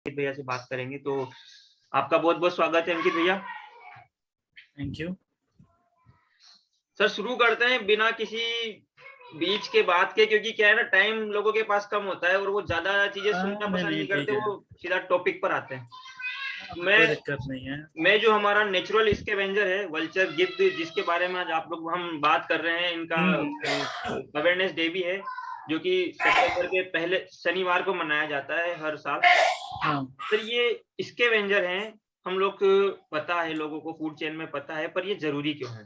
अंकित भैया से बात करेंगे। तो आपका बहुत बहुत स्वागत है अंकित भैया। थैंक यू सर शुरू करते हैं बिना किसी बीच के बात के, क्योंकि क्या है ना, टाइम लोगों के पास कम होता है और वो ज्यादा चीजें सुनना नहीं पसंद नहीं नहीं ठीक करते, है। वो सीधा टॉपिक पर आते हैं। कोई मैं दिक्कत नहीं है। मैं जो हमारा नेचुरल स्कैवेंजर है वल्चर गिद्ध, जिसके बारे में आज आप लोग हम बात कर रहे हैं, इनका अवेयरनेस डे भी है जो कि सितंबर के पहले शनिवार को मनाया जाता है हर साल। हाँ सर ये स्कैवेंजर हैं, हम लोग को पता है, लोगों को फूड चेन में पता है, पर ये जरूरी क्यों है?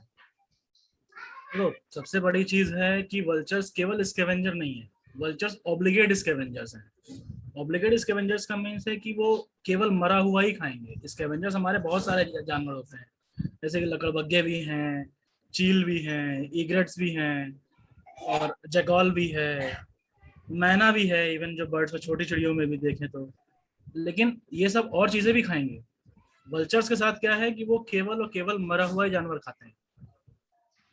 देखो, सबसे बड़ी चीज है कि वल्चर्स केवल स्कैवेंजर नहीं है, वल्चर्स ऑब्लिगेट स्कैवेंजर्स हैं। ऑब्लिगेट स्कैवेंजर्स का मीन्स है कि वो केवल मरा हुआ ही खाएंगे। स्कैवेंजर्स हमारे बहुत सारे जानवर होते हैं, जैसे कि लकड़बग्घे भी हैं, चील भी हैं, ईग्रेट्स भी हैं, और जैकॉल भी है, मैना भी है, इवन जो बर्ड्स में छोटी चिड़ियों में भी देखें तो। लेकिन ये सब और चीजें भी खाएंगे। वल्चर्स के साथ क्या है कि वो केवल और केवल मरा हुआ ही जानवर खाते हैं।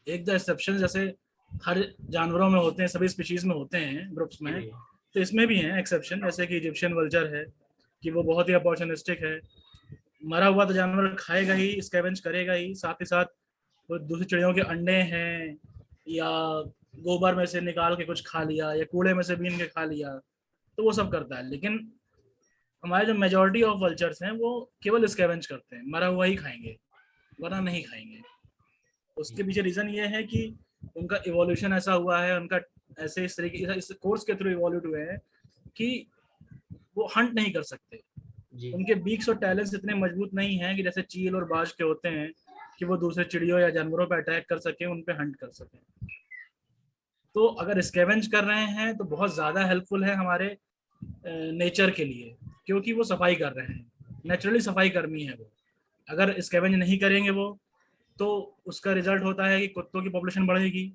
एक द एक्सेप्शन जैसे हर जानवरों में होते हैं, सभी स्पीशीज में होते हैं, ग्रुप्स में, तो इसमें भी हैं एक्सेप्शन, जैसे कि इजिप्शियन वल्चर है कि वो बहुत ही अपॉर्चुनिस्टिक है। मरा हुआ तो जानवर खाएगा ही, स्कैवेंज करेगा ही, साथ ही साथ वो दूसरी चिड़ियों के अंडे हैं या गोबर में से निकाल के कुछ खा लिया या कूड़े में से बीन के खा लिया, तो वो सब करता है। लेकिन हमारे जो मेजोरिटी ऑफ वल्चर्स हैं वो केवल स्कैवेंज करते हैं, मरा हुआ ही खाएंगे, वरना नहीं खाएंगे। उसके पीछे रीजन ये है कि उनका इवोल्यूशन ऐसा हुआ है, उनका ऐसे इस तरीके इस कोर्स के थ्रू इवोल्यूट हुए हैं कि वो हंट नहीं कर सकते। उनके बीक्स और टैलेंट्स इतने मजबूत नहीं हैं कि जैसे चील और बाज के होते हैं कि वो दूसरे चिड़ियों या जानवरों पर अटैक कर सके, उन पे हंट कर सके। तो अगर स्कैवेंज कर रहे हैं तो बहुत ज़्यादा हेल्पफुल है हमारे नेचर के लिए, क्योंकि वो सफाई कर रहे हैं, नेचुरली सफाई कर्मी है वो। अगर स्कैवेंज नहीं करेंगे वो, तो उसका रिजल्ट होता है कि कुत्तों की पॉपुलेशन बढ़ेगी,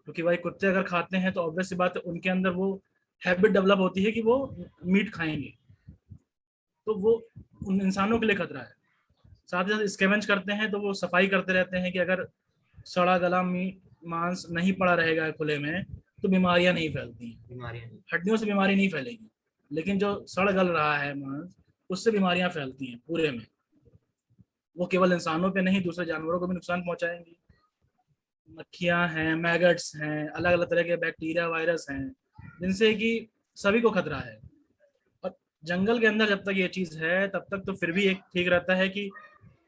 क्योंकि भाई कुत्ते अगर खाते हैं तो ऑब्वियस सी बात है उनके अंदर वो हैबिट डेवलप होती है कि वो मीट खाएंगे, तो वो उन इंसानों के लिए खतरा है। साथ ही साथ स्कैवेंज करते हैं तो वो सफाई करते रहते हैं कि अगर सड़ा गला मीट मांस नहीं पड़ा रहेगा खुले में तो बीमारियां नहीं फैलती हैं, हड्डियों से बीमारी नहीं फैलेगी। लेकिन जो सड़ गल रहा है मांस, उससे बीमारियां फैलती हैं पूरे में। वो केवल इंसानों पे नहीं, दूसरे जानवरों को भी नुकसान पहुंचाएंगी। मक्खियां हैं, मैगट्स हैं, अलग अलग तरह के बैक्टीरिया वायरस हैं, जिनसे कि सभी को खतरा है। और जंगल के अंदर जब तक ये चीज है तब तक तो फिर भी एक ठीक रहता है कि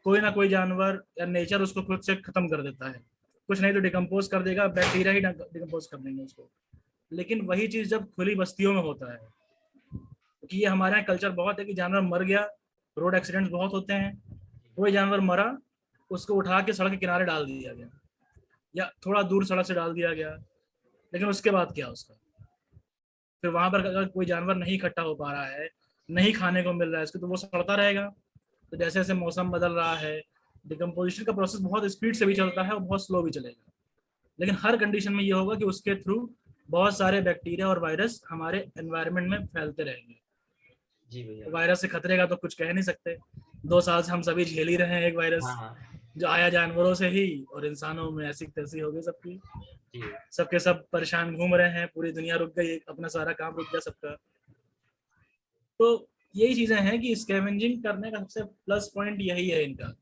कोई ना कोई जानवर या नेचर उसको खुद से खत्म कर देता है, कुछ नहीं तो डिकम्पोज कर देगा, बैक्टीरिया ही डिकम्पोज कर देंगे उसको। लेकिन वही चीज जब खुली बस्तियों में होता है, क्योंकि ये हमारे यहाँ कल्चर बहुत है कि जानवर मर गया, रोड एक्सीडेंट्स बहुत होते हैं, कोई जानवर मरा, उसको उठा के सड़क के किनारे डाल दिया गया या थोड़ा दूर सड़क से डाल दिया गया, लेकिन उसके बाद क्या उसका? फिर वहां पर अगर कोई जानवर नहीं इकट्ठा हो पा रहा है, नहीं खाने को मिल रहा है इसको, तो वो सड़ता रहेगा। तो जैसे जैसे मौसम बदल रहा है, डिकम्पोजिशन का प्रोसेस बहुत स्पीड से भी चलता है और बहुत स्लो भी चलेगा, लेकिन हर कंडीशन में ये होगा कि उसके थ्रू बहुत सारे बैक्टीरिया और वायरस हमारे एनवायरनमेंट में फैलते रहेंगे। जी भैया। वायरस से खतरे का तो कुछ कह नहीं सकते, 2 साल से हम सभी झेल ही रहे हैं एक वायरस हाँ जो आया जानवरों से ही, और इंसानों में ऐसी तैसी हो गई सबकी। जी। सबके सब परेशान घूम रहे हैं, पूरी दुनिया रुक गई, अपना सारा काम रुक गया सबका। तो यही चीजें हैं कि स्कैवेंजिंग करने का सबसे प्लस पॉइंट यही है इनका,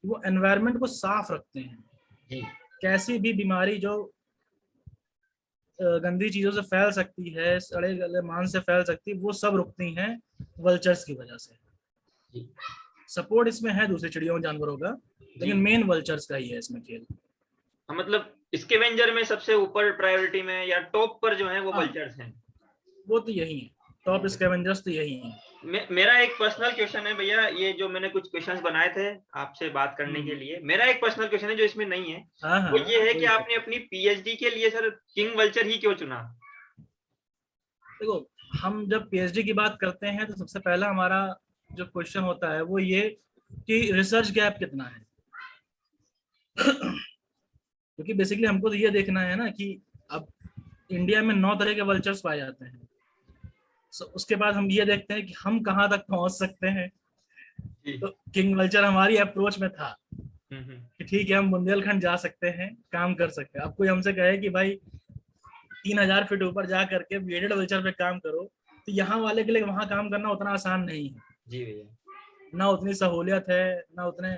वो एनवायरनमेंट को साफ रखते हैं। जी कैसी भी बीमारी जो गंदी चीजों से फैल सकती है, सड़े गले मांस से फैल सकती है, वो सब रुकती हैं वल्चर्स की वजह से। जी। सपोर्ट इसमें है दूसरी चिड़ियों जानवरों का, लेकिन मेन वल्चर्स का ही है इसमें खेल। हाँ, मतलब स्कैवेंजर में सबसे ऊपर प्रायोरिटी में या टॉप पर जो है वो हाँ, वल्चर्स हैं। वो तो यही है, टॉप स्कैवेंजर्स तो यही है। मेरा एक पर्सनल क्वेश्चन है भैया, ये जो मैंने कुछ क्वेश्चंस बनाए थे आपसे बात करने के लिए, मेरा एक पर्सनल क्वेश्चन है जो इसमें नहीं है। हाँ वो हाँ, ये है कि कोई आपने अपनी पीएचडी के लिए सर किंग वल्चर ही क्यों चुना? देखो, हम जब पीएचडी की बात करते हैं तो सबसे पहला हमारा जो क्वेश्चन होता है वो ये कि रिसर्च गैप कितना है। क्योंकि बेसिकली हमको तो ये देखना है ना कि अब इंडिया में 9 तरह के वल्चर्स पाए जाते हैं। उसके बाद हम ये देखते हैं कि हम कहाँ तक पहुंच सकते हैं। तो किंग वल्चर हमारी अप्रोच में था कि ठीक है, हम बुंदेलखंड जा सकते हैं, काम कर सकते हैं। अब कोई हमसे कहे कि भाई 3000 फीट ऊपर जा करके बीएडेड वल्चर पे काम करो, तो यहाँ वाले के लिए वहां काम करना उतना आसान नहीं है। जी भैया, ना उतनी सहूलियत है, ना उतने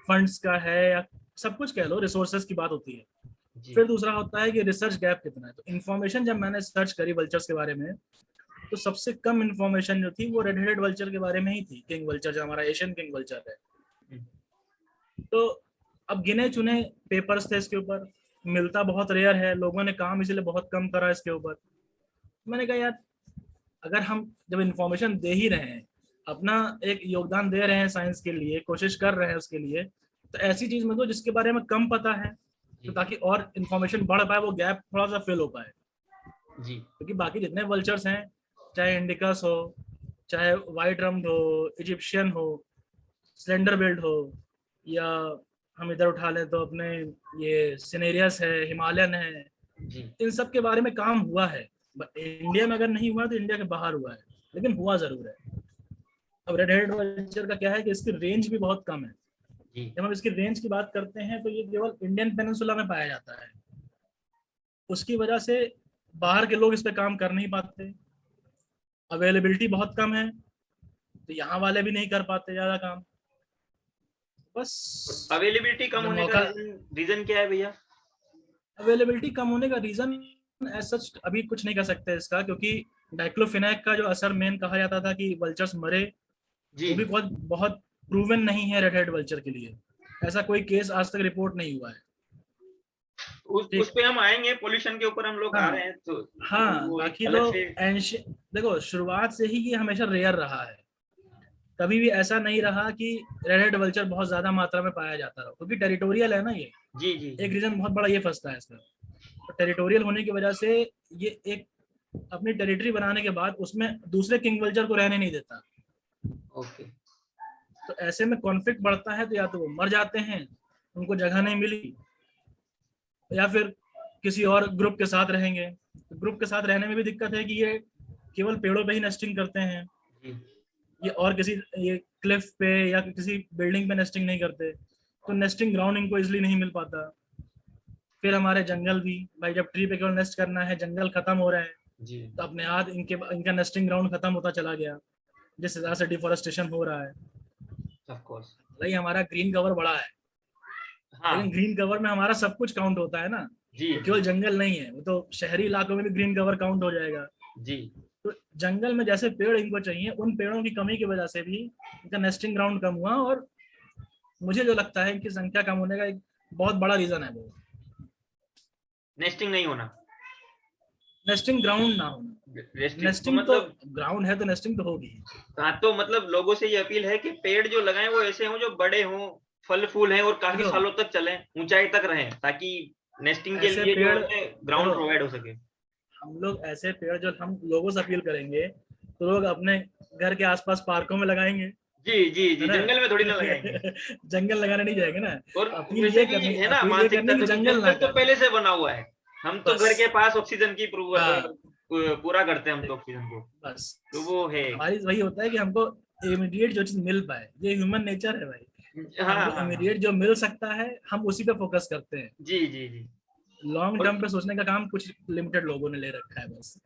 फंड्स का है, या सब कुछ कह लो, रिसोर्सेज की बात होती है। जी फिर दूसरा होता है कि रिसर्च गैप कितना है। तो इन्फॉर्मेशन जब मैंने सर्च करी वल्चर्स के बारे में, तो सबसे कम इन्फॉर्मेशन जो थी वो रेड हेडेड वल्चर के बारे में ही थी, किंग वल्चर जो हमारा एशियन किंग वल्चर है। हम्म, तो अब गिने चुने पेपर्स थे इसके ऊपर, मिलता बहुत रेयर है, लोगों ने काम इसलिए बहुत कम करा इसके ऊपर। मैंने कहा यार, अगर हम जब इन्फॉर्मेशन दे ही रहे हैं, अपना एक योगदान दे रहे हैं साइंस के लिए, कोशिश कर रहे हैं उसके लिए, तो ऐसी चीज में दो जिसके बारे में कम पता है, तो जी ताकि और इन्फॉर्मेशन बढ़ पाए, वो गैप थोड़ा सा फिल हो पाए। जी क्योंकि बाकी जितने वल्चर्स हैं, चाहे इंडिकस हो, चाहे वाइट रम्ड हो, इजिप्शियन हो, स्लेंडर बिल्ड हो, या हम इधर उठा लें तो अपने ये सिनेरियस है, हिमालयन है, जी इन सब के बारे में काम हुआ है। इंडिया में अगर नहीं हुआ तो इंडिया के बाहर हुआ है, लेकिन हुआ जरूर है। अब रेड हेडेड वल्चर का क्या है कि इसकी रेंज भी बहुत कम है। जी जब हम इसकी रेंज की बात करते हैं तो ये केवल इंडियन पेनिनसुला में पाया जाता है। उसकी वजह से बाहर के लोग इस पे काम कर नहीं पाते, अवेलेबिलिटी बहुत कम है, तो यहाँ वाले भी नहीं कर पाते ज्यादा काम। बस अवेलेबिलिटी कम जब होने का मौका, रीजन क्या है भैया? अवेलेबिलिटी कम होने का रीजन एज सच अभी कुछ नहीं कर सकते इसका, क्योंकि डाइक्लोफिनेक का जो असर मेन कहा जाता था कि वल्चर्स मरे, जी, वो भी बहुत बहुत प्रूवन नहीं है रेड हेड वल्चर के लिए। ऐसा कोई केस आज तक रिपोर्ट नहीं हुआ है। उस ठीक। पे हम आएंगे, पोल्यूशन के ऊपर हम लोग आ रहे हाँ हैं तो हाँ, वो एक बाकी अलग तो से। देखो, शुरुआत से ही ये हमेशा रेयर रहा है। कभी भी ऐसा नहीं रहा कि रेड हेड वल्चर बहुत ज्यादा मात्रा में पाया जाता रहा, क्योंकि टेरिटोरियल है ना ये। जी जी एक जी, रीजन बहुत बड़ा ये फंसता है इसका। तो टेरिटोरियल होने की वजह से ये एक अपनी टेरिटरी बनाने के बाद उसमें दूसरे किंग वल्चर को रहने नहीं देता। ओके, तो ऐसे में कॉन्फ्लिक्ट बढ़ता है, तो या तो वो मर जाते हैं, उनको जगह नहीं मिली, या फिर किसी और ग्रुप के साथ रहेंगे। तो ग्रुप के साथ रहने में भी दिक्कत है कि ये केवल पेड़ों पे ही नेस्टिंग करते हैं, जी ये और किसी ये क्लिफ पे या किसी बिल्डिंग पे नेस्टिंग नहीं करते, तो नेस्टिंग ग्राउंड इनको इजिली नहीं मिल पाता। फिर हमारे जंगल भी, भाई जब ट्री पे केवल नेस्ट करना है, जंगल खत्म हो रहा है, जी, तो अपने आप इनका नेस्टिंग ग्राउंड खत्म होता चला गया, जिस हिसाब से डिफोरेस्टेशन हो रहा है। ऑफ कोर्स, भाई हमारा ग्रीन कवर बड़ा है, लेकिन हाँ, ग्रीन कवर में हमारा सब कुछ काउंट होता है ना। जी वो जी केवल जंगल नहीं है, वो तो शहरी इलाकों में भी ग्रीन कवर काउंट हो जाएगा। जी, तो जंगल में जैसे पेड़ इनको चाहिए, उन पेड़ों की कमी की वजह से भी इनका नेस्टिंग ग्राउंड कम हुआ। और मुझे जो लगता है इनकी संख्या कम होने का एक बहुत बड़ा रीजन है वो नेस्टिंग नहीं होना, नेस्टिंग ग्राउंड ना होना। रेस्टिंग तो नेस्टिंग तो मतलब। ग्राउंड है तो नेस्टिंग तो होगी। हाँ, तो मतलब लोगों से ये अपील है कि पेड़ जो लगाएं वो ऐसे हों जो बड़े हों, फल फूल हैं और काफी देखो, सालों तक चलें, ऊंचाई तक रहें, ताकि नेस्टिंग के ऐसे लिए जो पेड़, है ग्राउंड देखो, प्रोवाइड हो सके। हम लोग ऐसे पेड़ जो हम लोगों से अपील करेंगे, तो लोग अपने घर के आसपास पार्कों में लगाएंगे, जी जी है जी, ना। जंगल में थोड़ी ना लगाएंगे। जंगल लगाने नहीं जाएंगे ना। और अपील वैसे ये भी करनी, है ना अपील ये मानसिकता करनी कि तो कि जंगल ना जंगल तो काटे। पहले से बना हुआ है, हम तो घर के बस। पास ऑक्सीजन की हाँ। पूरा करते हैं हम तो ऑक्सीजन को, बस तो वो है। हमारी वही होता है कि हमको इमीडिएट जो चीज मिल पाए, ये ह्यूमन नेचर है भाई। हाँ हमको हाँ हाँ, इमीडिएट जो मिल सकता है हम उसी पे फोकस करते हैं। जी जी जी। लॉन्ग और टर्म पे सोचने का काम कुछ लिमिटेड लोगों ने ले रखा है बस।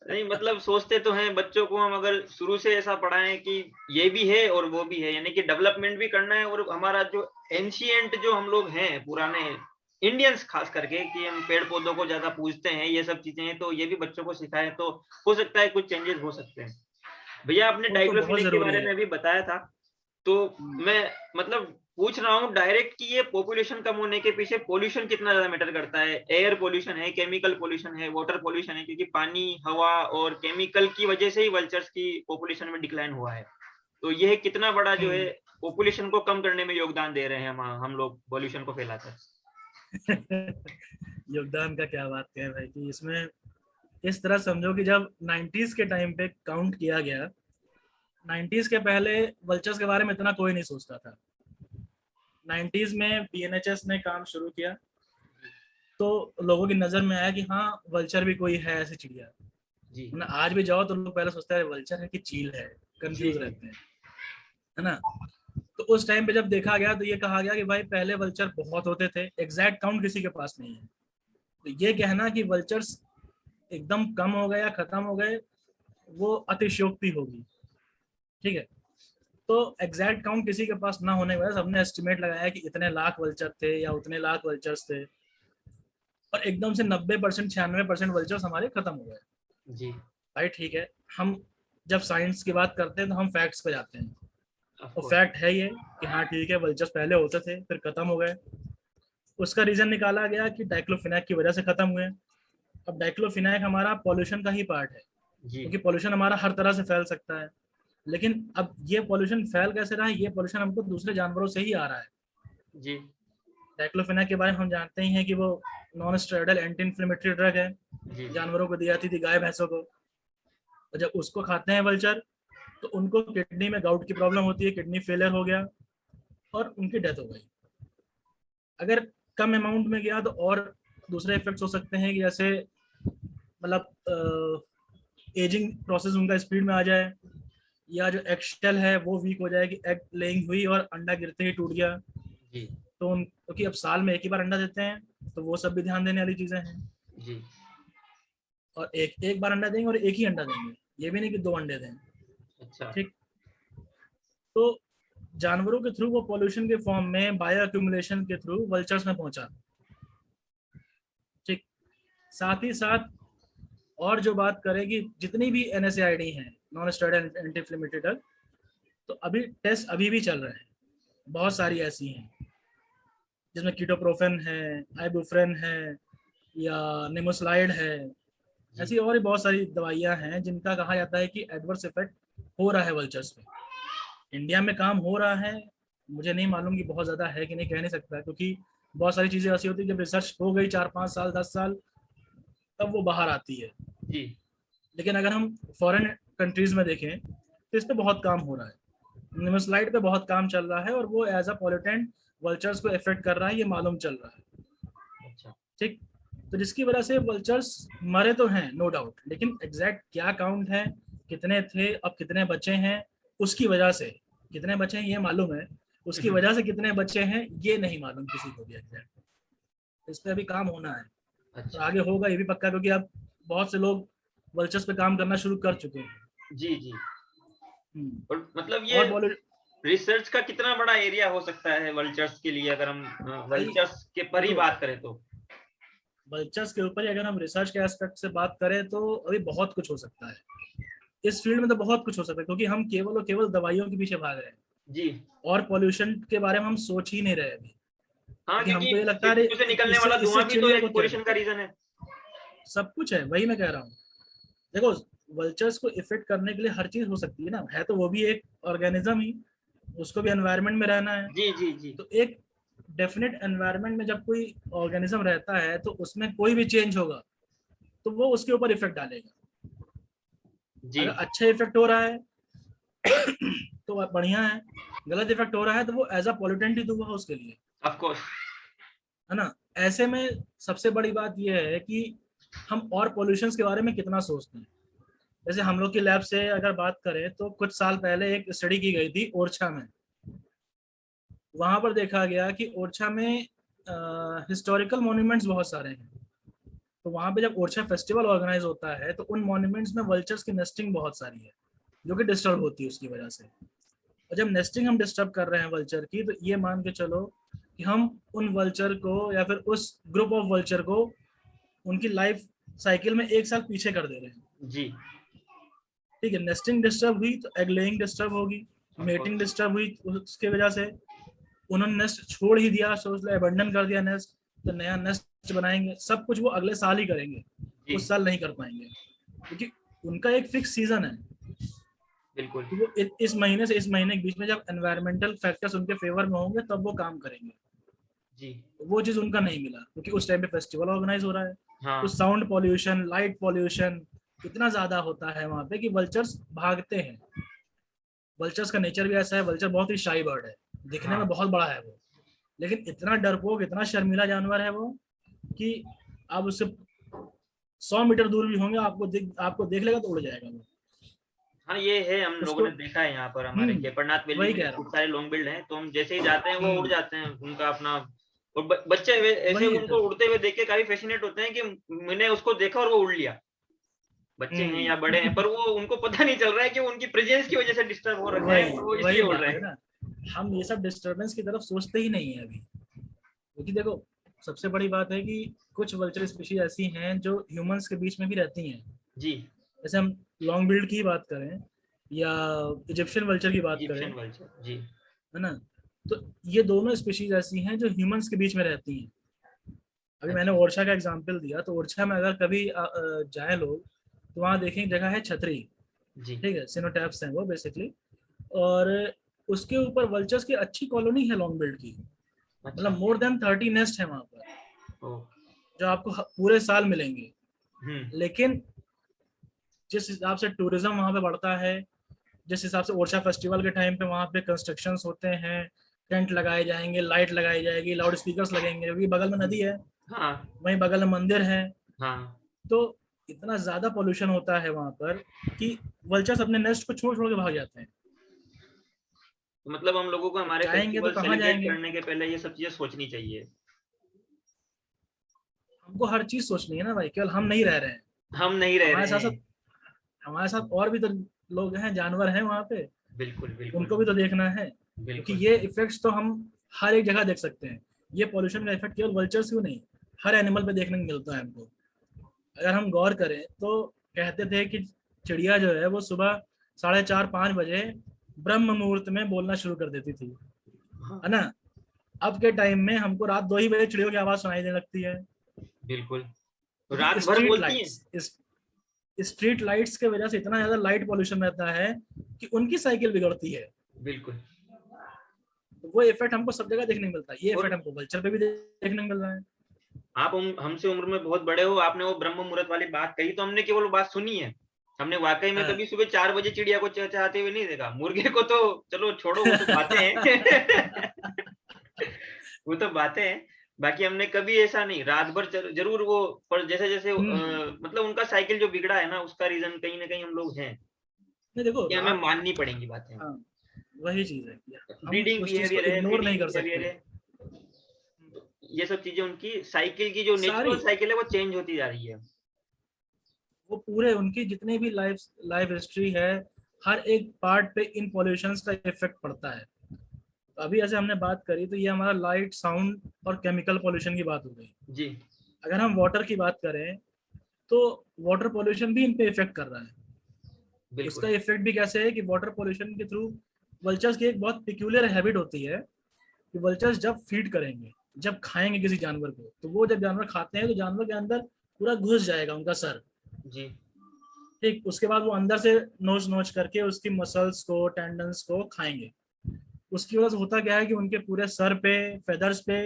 नहीं मतलब सोचते तो हैं, बच्चों को हम अगर शुरू से ऐसा पढ़ाएं कि ये भी है और वो भी है, यानी कि डेवलपमेंट भी करना है, और हमारा जो एंशिएंट जो हम लोग हैं पुराने इंडियंस खास करके, कि हम पेड़ पौधों को ज्यादा पूजते हैं, ये सब चीजें हैं, तो ये भी बच्चों को सिखाएं तो हो सकता है कुछ चेंजेस हो सकते हैं। भैया आपने वो तो बहुत डाइक्लोफिनेक के जरूरी बारे है। में भी बताया था, तो मैं मतलब पूछ रहा हूँ डायरेक्ट कि ये पॉपुलेशन कम होने के पीछे पॉल्यूशन कितना ज्यादा मैटर करता है? एयर पॉल्यूशन है, केमिकल पॉल्यूशन है, वाटर पॉल्यूशन है, क्योंकि पानी, हवा और केमिकल की वजह से ही वल्चर्स की पॉपुलेशन में डिक्लाइन हुआ है। तो यह कितना बड़ा जो है हम्म। पॉपुलेशन को कम करने में योगदान दे रहे हैं हम लोग पॉल्यूशन को फैलाकर। योगदान का क्या बात है भाई, कि इसमें इस तरह समझो कि जब 90s के टाइम पे काउंट किया गया, 90s के पहले वल्चर्स के बारे में इतना कोई नहीं सोचता था। 90s में बीएनएचएस ने काम शुरू किया, तो लोगों की नजर में आया कि हाँ, वल्चर भी कोई है ऐसी चिड़िया। जी ना आज भी जाओ तो लोग पहले सोचते हैं वल्चर है कि चील है, जी कंफ्यूज जी रहते हैं, है ना। तो उस टाइम पे जब देखा गया तो ये कहा गया कि भाई पहले वल्चर बहुत होते थे, एग्जैक्ट काउंट किसी के पास नहीं है। तो ये कहना कि वल्चर्स एकदम कम हो गए या खत्म हो गए, वो अतिशयोक्ति होगी, ठीक है। तो एग्जैक्ट काउंट किसी के पास ना होने की वजह से हमने एस्टिमेट लगाया कि इतने लाख वल्चर थे या उतने लाख वल्चर्स थे, और एकदम से 90% 96% वल्चर्स हमारे खत्म हो गए जी भाई। ठीक है, हम जब साइंस की बात करते हैं तो हम फैक्ट्स पे जाते हैं, ऑफ और कोर्स। फैक्ट है ये कि हाँ ठीक है, वल्चर्स पहले होते थे फिर खत्म हो गए। उसका रीजन निकाला गया कि डाइक्लोफिनाक की वजह से खत्म हुए। अब डाइक्लोफिनाक हमारा पॉल्यूशन का ही पार्ट है, जी क्योंकि पॉल्यूशन हमारा हर तरह से फैल सकता है। लेकिन अब ये पॉल्यूशन फैल कैसे रहा है, ये पॉल्यूशन हमको दूसरे जानवरों से ही आ रहा है। जी डाइक्लोफिनाक के बारे में हम जानते ही हैं कि वो non steroidal anti inflammatory drug है, जी जानवरों को दी जाती थी, गाय भैंसों को। और जब उसको खाते हैं वल्चर, तो उनको किडनी में गाउट की प्रॉब्लम होती है, किडनी फेलियर हो गया और उनकी डेथ हो गई। अगर कम अमाउंट में गया तो और दूसरे इफेक्ट्स हो सकते हैं कि जैसे मतलब एजिंग प्रोसेस उनका स्पीड में आ जाए, या जो एक्शेल है वो वीक हो जाए कि एग लेइंग हुई और अंडा गिरते ही टूट गया। जी तो क्योंकि अब साल में एक ही बार अंडा देते हैं, तो वो सब भी ध्यान देने वाली चीजें हैं। जी और एक एक बार अंडा देंगे और एक ही अंडा देंगे, ये भी नहीं कि 2 अंडे दें। अच्छा ठीक, तो जानवरों के थ्रू वो पॉल्यूशन के फॉर्म में बायो एक्यूमुलेशन के थ्रू वल्चर्स में पहुंचा। ठीक, साथ ही साथ और जो बात करें कि जितनी भी NSAID हैं, non steroidal anti inflammatory drug, तो अभी टेस्ट अभी भी चल रहे हैं। बहुत सारी ऐसी हैं जिसमें कीटोप्रोफेन है, आइबुप्रोफेन है, या निमोस्लाइड है। जी ऐसी और भी बहुत सारी दवाइयां हैं जिनका कहा जाता है कि एडवर्स इफेक्ट हो रहा है वल्चर्स पे। इंडिया में काम हो रहा है, मुझे नहीं मालूम कि बहुत ज़्यादा है कि नहीं, कह नहीं सकता, क्योंकि बहुत सारी चीज़ें ऐसी होती है जब रिसर्च हो गई 4-5 साल 10 साल, तब वो बाहर आती है। जी लेकिन अगर हम फॉरेन कंट्रीज में देखें तो इस पर बहुत काम हो रहा है, निमोस्लाइड पे बहुत काम चल रहा है, और वो एज अ पॉल्यूटेंट वल्चर्स को इफेक्ट कर रहा है, ये मालूम चल रहा है। अच्छा ठीक, तो जिसकी वजह से वल्चर्स मरे तो हैं नो डाउट, लेकिन एग्जैक्ट क्या काउंट है, कितने थे, अब कितने बचे हैं, उसकी वजह से कितने बचे हैं ये मालूम है, उसकी वजह से कितने बचे हैं ये नहीं मालूम किसी को भी एग्जैक्ट। इस पे अभी काम होना है, और अच्छा आगे होगा ये भी पक्का, क्योंकि अब बहुत से लोग वल्चर्स पे काम करना शुरू कर चुके हैं। जी जी। और मतलब ये और बॉलीवुड रिसर्च का कितना बड़ा एरिया हो सकता है वल्चर्स के लिए, अगर हम भाई वल्चर्स के पर ही देखो, बात करें तो? वल्चर्स के ऊपर ही अगर हम रिसर्च के एस्पेक्ट से बात करें तो अभी बहुत कुछ हो सकता है इस फील्ड में, तो बहुत कुछ हो सकता है, क्योंकि हम केवल और केवल दवाइयों के पीछे भाग रहे हैं, जी और पॉल्यूशन के बारे में हम सोच ही नहीं रहे अभी, हाँ, क्योंकि क्योंकि हमको ये लगता है अरे फैक्ट्रियों से निकलने इससे वाला इससे धुआं भी तो चिड़ियों को एक क्या पोल्यूशन का दिक्कत। रीजन है। सब कुछ है, वही मैं कह रहा हूँ। देखो, वल्चर्स को इफेक्ट करने के लिए हर चीज हो सकती है ना, है तो वो भी एक ऑर्गेनिज्म ही, उसको भी एनवायरनमेंट में रहना है। जी जी जी तो एक डेफिनेट एनवायरनमेंट में जब कोई ऑर्गेनिज्म रहता है तो उसमें कोई भी चेंज होगा तो वो उसके ऊपर इफेक्ट डालेगा। जी अगर अच्छा इफेक्ट हो रहा है तो बढ़िया है, गलत इफेक्ट हो रहा है तो वो एज अ पॉल्यूटेंट ही दूंगा उसके लिए, ऑफ कोर्स। है ना। ऐसे में सबसे बड़ी बात यह है कि हम और पॉल्यूशन के बारे में कितना सोचते हैं। जैसे हम लोग की लैब से अगर बात करें तो कुछ साल पहले एक स्टडी की गई थी ओरछा में। वहां पर देखा गया कि ओरछा में हिस्टोरिकल मॉन्यूमेंट्स बहुत सारे हैं। तो वहां पे जब ओरछा फेस्टिवल ऑर्गेनाइज होता है तो उन मॉन्यूमेंट्स में वल्चर्स की नेस्टिंग बहुत सारी है, जो कि डिस्टर्ब होती है उसकी वजह से। और जब नेस्टिंग हम डिस्टर्ब कर रहे हैं वल्चर की, तो ये मान के चलो कि हम उन वल्चर को या फिर उस ग्रुप ऑफ वल्चर को उनकी लाइफ साइकिल में 1 साल पीछे कर दे रहे हैं। जी ठीक है, नेस्टिंग डिस्टर्ब हुई तो एग लेइंग डिस्टर्ब होगी, ऑफ मेटिंग कोर्स। डिस्टर्ब हुई उसके वजह से, उन्होंने नेस्ट छोड़ ही दिया, सोच लो अबंडन कर दिया नेस्ट, तो नया नेस्ट बनाएंगे, सब कुछ वो अगले साल ही करेंगे, जी उस साल नहीं कर पाएंगे, क्योंकि उनका एक फिक्स सीजन है। बिल्कुल। तो वो इस महीने से इस महीने के बीच में जब एनवायरमेंटल फैक्टर्स उनके फेवर में होंगे तब वो काम करेंगे। जी तो वो चीज उनका नहीं मिला, क्योंकि उस टाइम पे फेस्टिवल ऑर्गेनाइज हो रहा है। तो हाँ साउंड पॉल्यूशन, लाइट पॉल्यूशन इतना ज्यादा होता है वहां पे कि वल्चर्स भागते हैं। वल्चर्स का नेचर भी ऐसा है, वल्चर बहुत ही शाई बर्ड है, दिखने में हाँ बहुत बड़ा है वो, लेकिन इतना डरपोक, इतना शर्मीला जानवर है वो कि आप उससे 100 मीटर दूर भी होंगे, आपको देख लेगा तो उड़ जाएगा वो। हाँ, ये है, हम लोगों उसको ने देखा है यहाँ पर हमारे केपरनाथ वैली वही में कह रहा खूब हूँ। सारे लॉन्ग बिल्ड हैं, तो हम जैसे ही जाते हैं वो उड़ जाते हैं उनका अपना। और बच्चे ऐसे वही उनको उड़ते हुए देख के काफी फैसिनेट होते हैं कि मैंने उसको देखा और वो उड़ लिया। बच्चे हैं या बड़े हैं, पर वो उनको पता नहीं चल रहा है कि वो उनकी प्रेजेंस की वजह से डिस्टर्ब हो रखे हैं, वो इसलिए उड़ रहे हैं ना। हम ये सब डिस्टरबेंस की तरफ सोचते ही नहीं है अभी, क्योंकि देखो सबसे बड़ी बात है कि कुछ वल्चर स्पीशीज ऐसी हैं जो ह्यूमंस के बीच में भी रहती हैं। जी। जैसे हम लॉन्ग बिल्ड की बात करें या इजिप्शियन वल्चर की बात करें, इजिप्शियन वल्चर, जी। है ना, तो ये दोनों स्पीशीज ऐसी हैं जो ह्यूमंस के बीच में रहती हैं। अभी मैंने अच्छा। ओरछा का एग्जांपल दिया, तो ओरछा में अगर कभी जाए लोग तो वहाँ देखें जगह है छतरी, जी। ठीक है, सिनोटैप्स हैं वो बेसिकली, और उसके ऊपर वल्चर्स की अच्छी कॉलोनी है लॉन्ग बिल्ड की, अच्छा। मतलब मोर देन 30 नेस्ट है वहाँ पर, ओ। जो आपको पूरे साल मिलेंगे। हम्म। लेकिन जिस हिसाब से टूरिज्म वहाँ पे बढ़ता है, जिस हिसाब से ओरछा फेस्टिवल के टाइम पे वहाँ पे कंस्ट्रक्शंस होते हैं, टेंट लगाए जाएंगे, लाइट लगाई जाएगी, लाउड स्पीकर्स लगेंगे, क्योंकि बगल में नदी है, हाँ। वहीं बगल में मंदिर है, हाँ। तो इतना ज्यादा पोल्यूशन होता है वहां पर कि वल्चर्स अपने नेस्ट को छोड़ छोड़ के भाग जाते हैं। तो मतलब हम लोगों को तो हमारे जाएंगे तो फेस्टिवल कहाँ सेलिब्रेट जाएंगे? करने के पहले ये सब चीजें सोचनी चाहिए। हमको हर चीज सोचनी है ना भाई, केवल हम नहीं रह रहे हैं, हम नहीं रह हमारे रहे साथ हैं। साथ हमारे साथ और भी तो लोग हैं, जानवर हैं वहां पे, बिल्कुल बिल्कुल। उनको भी तो देखना है, क्योंकि बिल्कुल। ये इफेक्ट्स तो हम हर एक जगह देख सकते हैं। ये पॉल्यूशन का इफेक्ट केवल वल्चर्स क्यों नहीं, हर एनिमल पे देखने को मिलता है हमको। अगर हम गौर करें तो कहते थे कि चिड़िया जो है वो सुबह 4:30-5 बजे ब्रह्म मुहूर्त में बोलना शुरू कर देती थी, हाँ। है ना। अब के टाइम में हमको रात 2 ही बजे चिड़ियों की आवाज सुनाई देने लगती है, बिल्कुल। तो क्योंकि रात भर बोलती हैं। स्ट्रीट लाइट्स के वजह से इतना ज्यादा लाइट पॉल्यूशन रहता है कि उनकी साइकिल बिगड़ती है। बिल्कुल। तो वो इफेक्ट हमको सब जगह देखने को मिलता है, ये और इफेक्ट हमको वल्चर पे भी देखने को मिल रहा है। आप हमसे उम्र में बहुत बड़े हो, आपने वो ब्रह्म मुहूर्त वाली बात कही, तो हमने केवल वो बात सुनी है। हमने वाकई में हाँ। कभी सुबह 4 बजे चिड़िया को चहचहाते हुए नहीं देखा। मुर्गे को तो चलो छोड़ो, वो तो बातें हैं। वो तो बातें हैं। बाकी हमने कभी ऐसा नहीं, रात भर जरूर वो, पर जैसे जैसे मतलब उनका साइकिल जो बिगड़ा है ना, उसका रीजन कहीं ना कहीं हम लोग हैं। नहीं देखो ये हमें रात, माननी पड़ेंगी बातें। हाँ वही चीज है, हम ब्रीडिंग उस चीज को बिहेवियर है, इग्नोर फीडिंग नहीं कर बिहेवियर सकते। है, ये सब चीजें उनकी साइकिल की जो सारी, नेचुरल साइकिल है वो चेंज होती जा रही है। वो पूरे उनकी जितनी भी लाइफ लाइफ हिस्ट्री है, हर एक पार्ट पे इन पॉल्यूशंस का इफेक्ट पड़ता है। तो अभी ऐसे हमने बात करी तो ये हमारा लाइट, साउंड और केमिकल पॉल्यूशन की बात हो गई। जी। अगर हम वाटर की बात करें तो वाटर पॉल्यूशन भी इन पे इफेक्ट कर रहा है। इसका बिल्कुल। इफेक्ट भी कैसे है कि वाटर पॉल्यूशन के थ्रू वल्चर्स की एक बहुत पिक्यूलियर हैबिट होती है कि वल्चर्स जब फीड करेंगे, जब खाएंगे किसी जानवर को, तो वो जब जानवर खाते हैं तो जानवर के अंदर पूरा घुस जाएगा उनका सर, जी। ठीक, उसके बाद वो अंदर से नोच नोच करके उसकी मसल्स को, टेंडन्स को खाएंगे। उसकी वजह से होता क्या है कि उनके पूरे सर पे, फेदर्स पे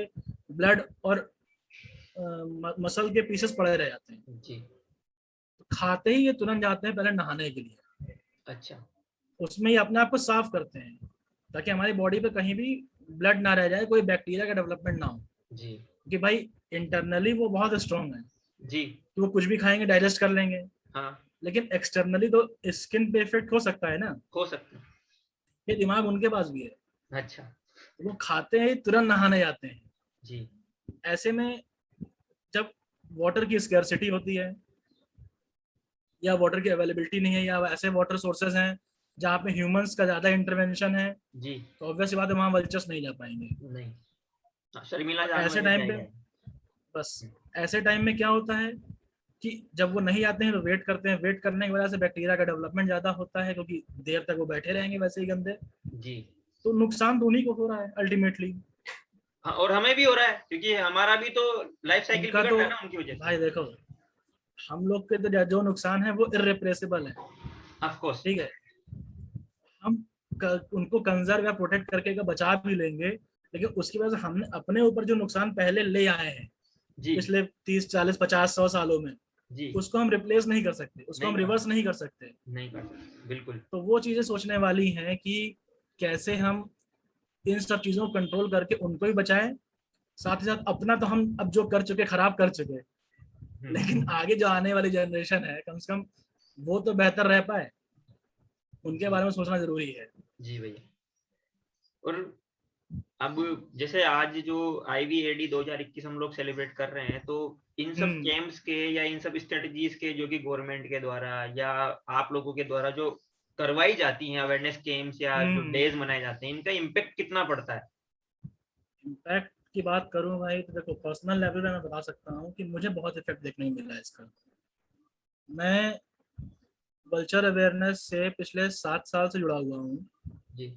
ब्लड और मसल के पीसेस पड़े रह जाते हैं। जी। तो खाते ही ये तुरंत जाते हैं पहले नहाने के लिए, अच्छा। उसमें ये अपने आप को साफ करते हैं ताकि हमारी बॉडी पे कहीं भी ब्लड ना रह जाए, कोई बैक्टीरिया का डेवलपमेंट ना हो। जी। कि भाई इंटरनली वो बहुत स्ट्रांग है जी। कि वो कुछ भी खाएंगे डाइजेस्ट कर लेंगे, हाँ। लेकिन एक्सटर्नली तो स्किन पे इफेक्ट हो सकता है ना। हो सकता ये दिमाग उनके पास भी है, है। अच्छा। तो वो खाते हैं तुरंत नहाने जाते हैं। जी। ऐसे में जब वाटर की स्कैर्सिटी होती है या वाटर की अवेलेबिलिटी नहीं है या ऐसे वाटर सोर्सेज हैं जहाँ पे ह्यूमंस का ज्यादा इंटरवेंशन है, जी। तो ऑब्वियस बात है वहाँ वल्चर्स नहीं जा पाएंगे। नहीं। शर्मिला और जानवर ऐसे है, क्या टाइम ही पे, है। बस ऐसे टाइम में क्या होता है कि जब वो नहीं आते हैं तो वेट करते हैं, वेट करने की वजह से बैक्टीरिया का डेवलपमेंट ज्यादा होता है, क्योंकि देर तक वो बैठे रहेंगे वैसे ही गंदे, जी। तो नुकसान तो उन्हीं को हो रहा है अल्टीमेटली। हाँ, और हमें भी हो रहा है, क्योंकि हमारा भी तो लाइफ साइकिल उनका बिगड़ तो रहा है ना उनकी वजह से। भाई देखो, हम लोग के तो जो नुकसान है वो इर्रिप्रेसिबल है, ऑफ कोर्स। ठीक है। हम उनको कंजर्व या प्रोटेक्ट करके का बचा भी लेंगे, लेकिन उसकी वजह से हमने अपने ऊपर जो नुकसान पहले ले आए हैं जी। पिछले 30-40-50-100 सालों में, जी। उसको हम रिप्लेस नहीं कर सकते, उसको नहीं हम कर रिवर्स सकते। नहीं कर सकते। नहीं कर सकते, बिल्कुल। तो वो चीजें सोचने वाली हैं कि कैसे हम इन सब चीजों को कंट्रोल करके उनको भी बचाएं, साथ ही साथ अपना तो हम अब जो कर चुके खराब कर चुके, लेकिन आगे जो आने वाली जनरेशन है कम से कम वो तो बेहतर रह पाए, उनके जी। बारे में सोचना जरूरी है। जी भैया। और अब जैसे आज जो IVAD 2021 हम लोग सेलिब्रेट कर रहे हैं, तो इन सब कैंप्स के या इन सब स्ट्रेटजीज के जो कि गवर्नमेंट के द्वारा या आप लोगों के द्वारा जो करवाई जाती हैं अवेयरनेस कैंप्स या जो डेज मनाए जाते हैं, इनका इम्पैक्ट कितना पड़ता है? इम्पैक्ट की बात करूं भाई तो देखो, पर्सनल लेवल पे मैं बता सकता हूं कि मुझे बहुत इफेक्ट देखने को मिला है इसका। मैं वल्चर अवेयरनेस से पिछले 7 साल से जुड़ा हुआ हूँ।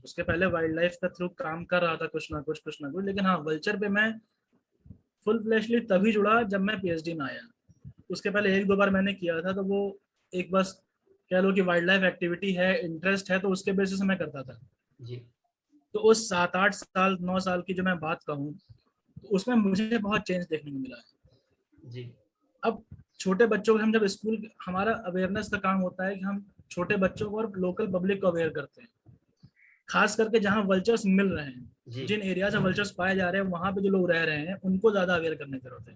उसके पहले वाइल्ड लाइफ का थ्रू काम कर रहा था कुछ ना कुछ, लेकिन हाँ, वल्चर पे मैं फुल फ्लैशली तभी जुड़ा जब मैं पीएचडी में आया। उसके पहले 1-2 बार मैंने किया था, तो वो एक बस कह लो कि वाइल्ड लाइफ एक्टिविटी है, इंटरेस्ट है, तो उसके बेसिस से मैं करता था जी। तो उस 7-8 साल 9 साल की जो मैं बात कहूँ तो उसमें मुझे बहुत चेंज देखने को मिला है जी। अब छोटे बच्चों को हम जब स्कूल, हमारा अवेयरनेस का काम होता है कि हम छोटे बच्चों को और लोकल पब्लिक को अवेयर करते हैं, खास करके जहाँ वल्चर्स मिल रहे हैं, जिन एरिया से वल्चर्स पाए जा रहे हैं वहां पे जो लोग रह रहे हैं उनको ज्यादा अवेयर करने की जरूरत है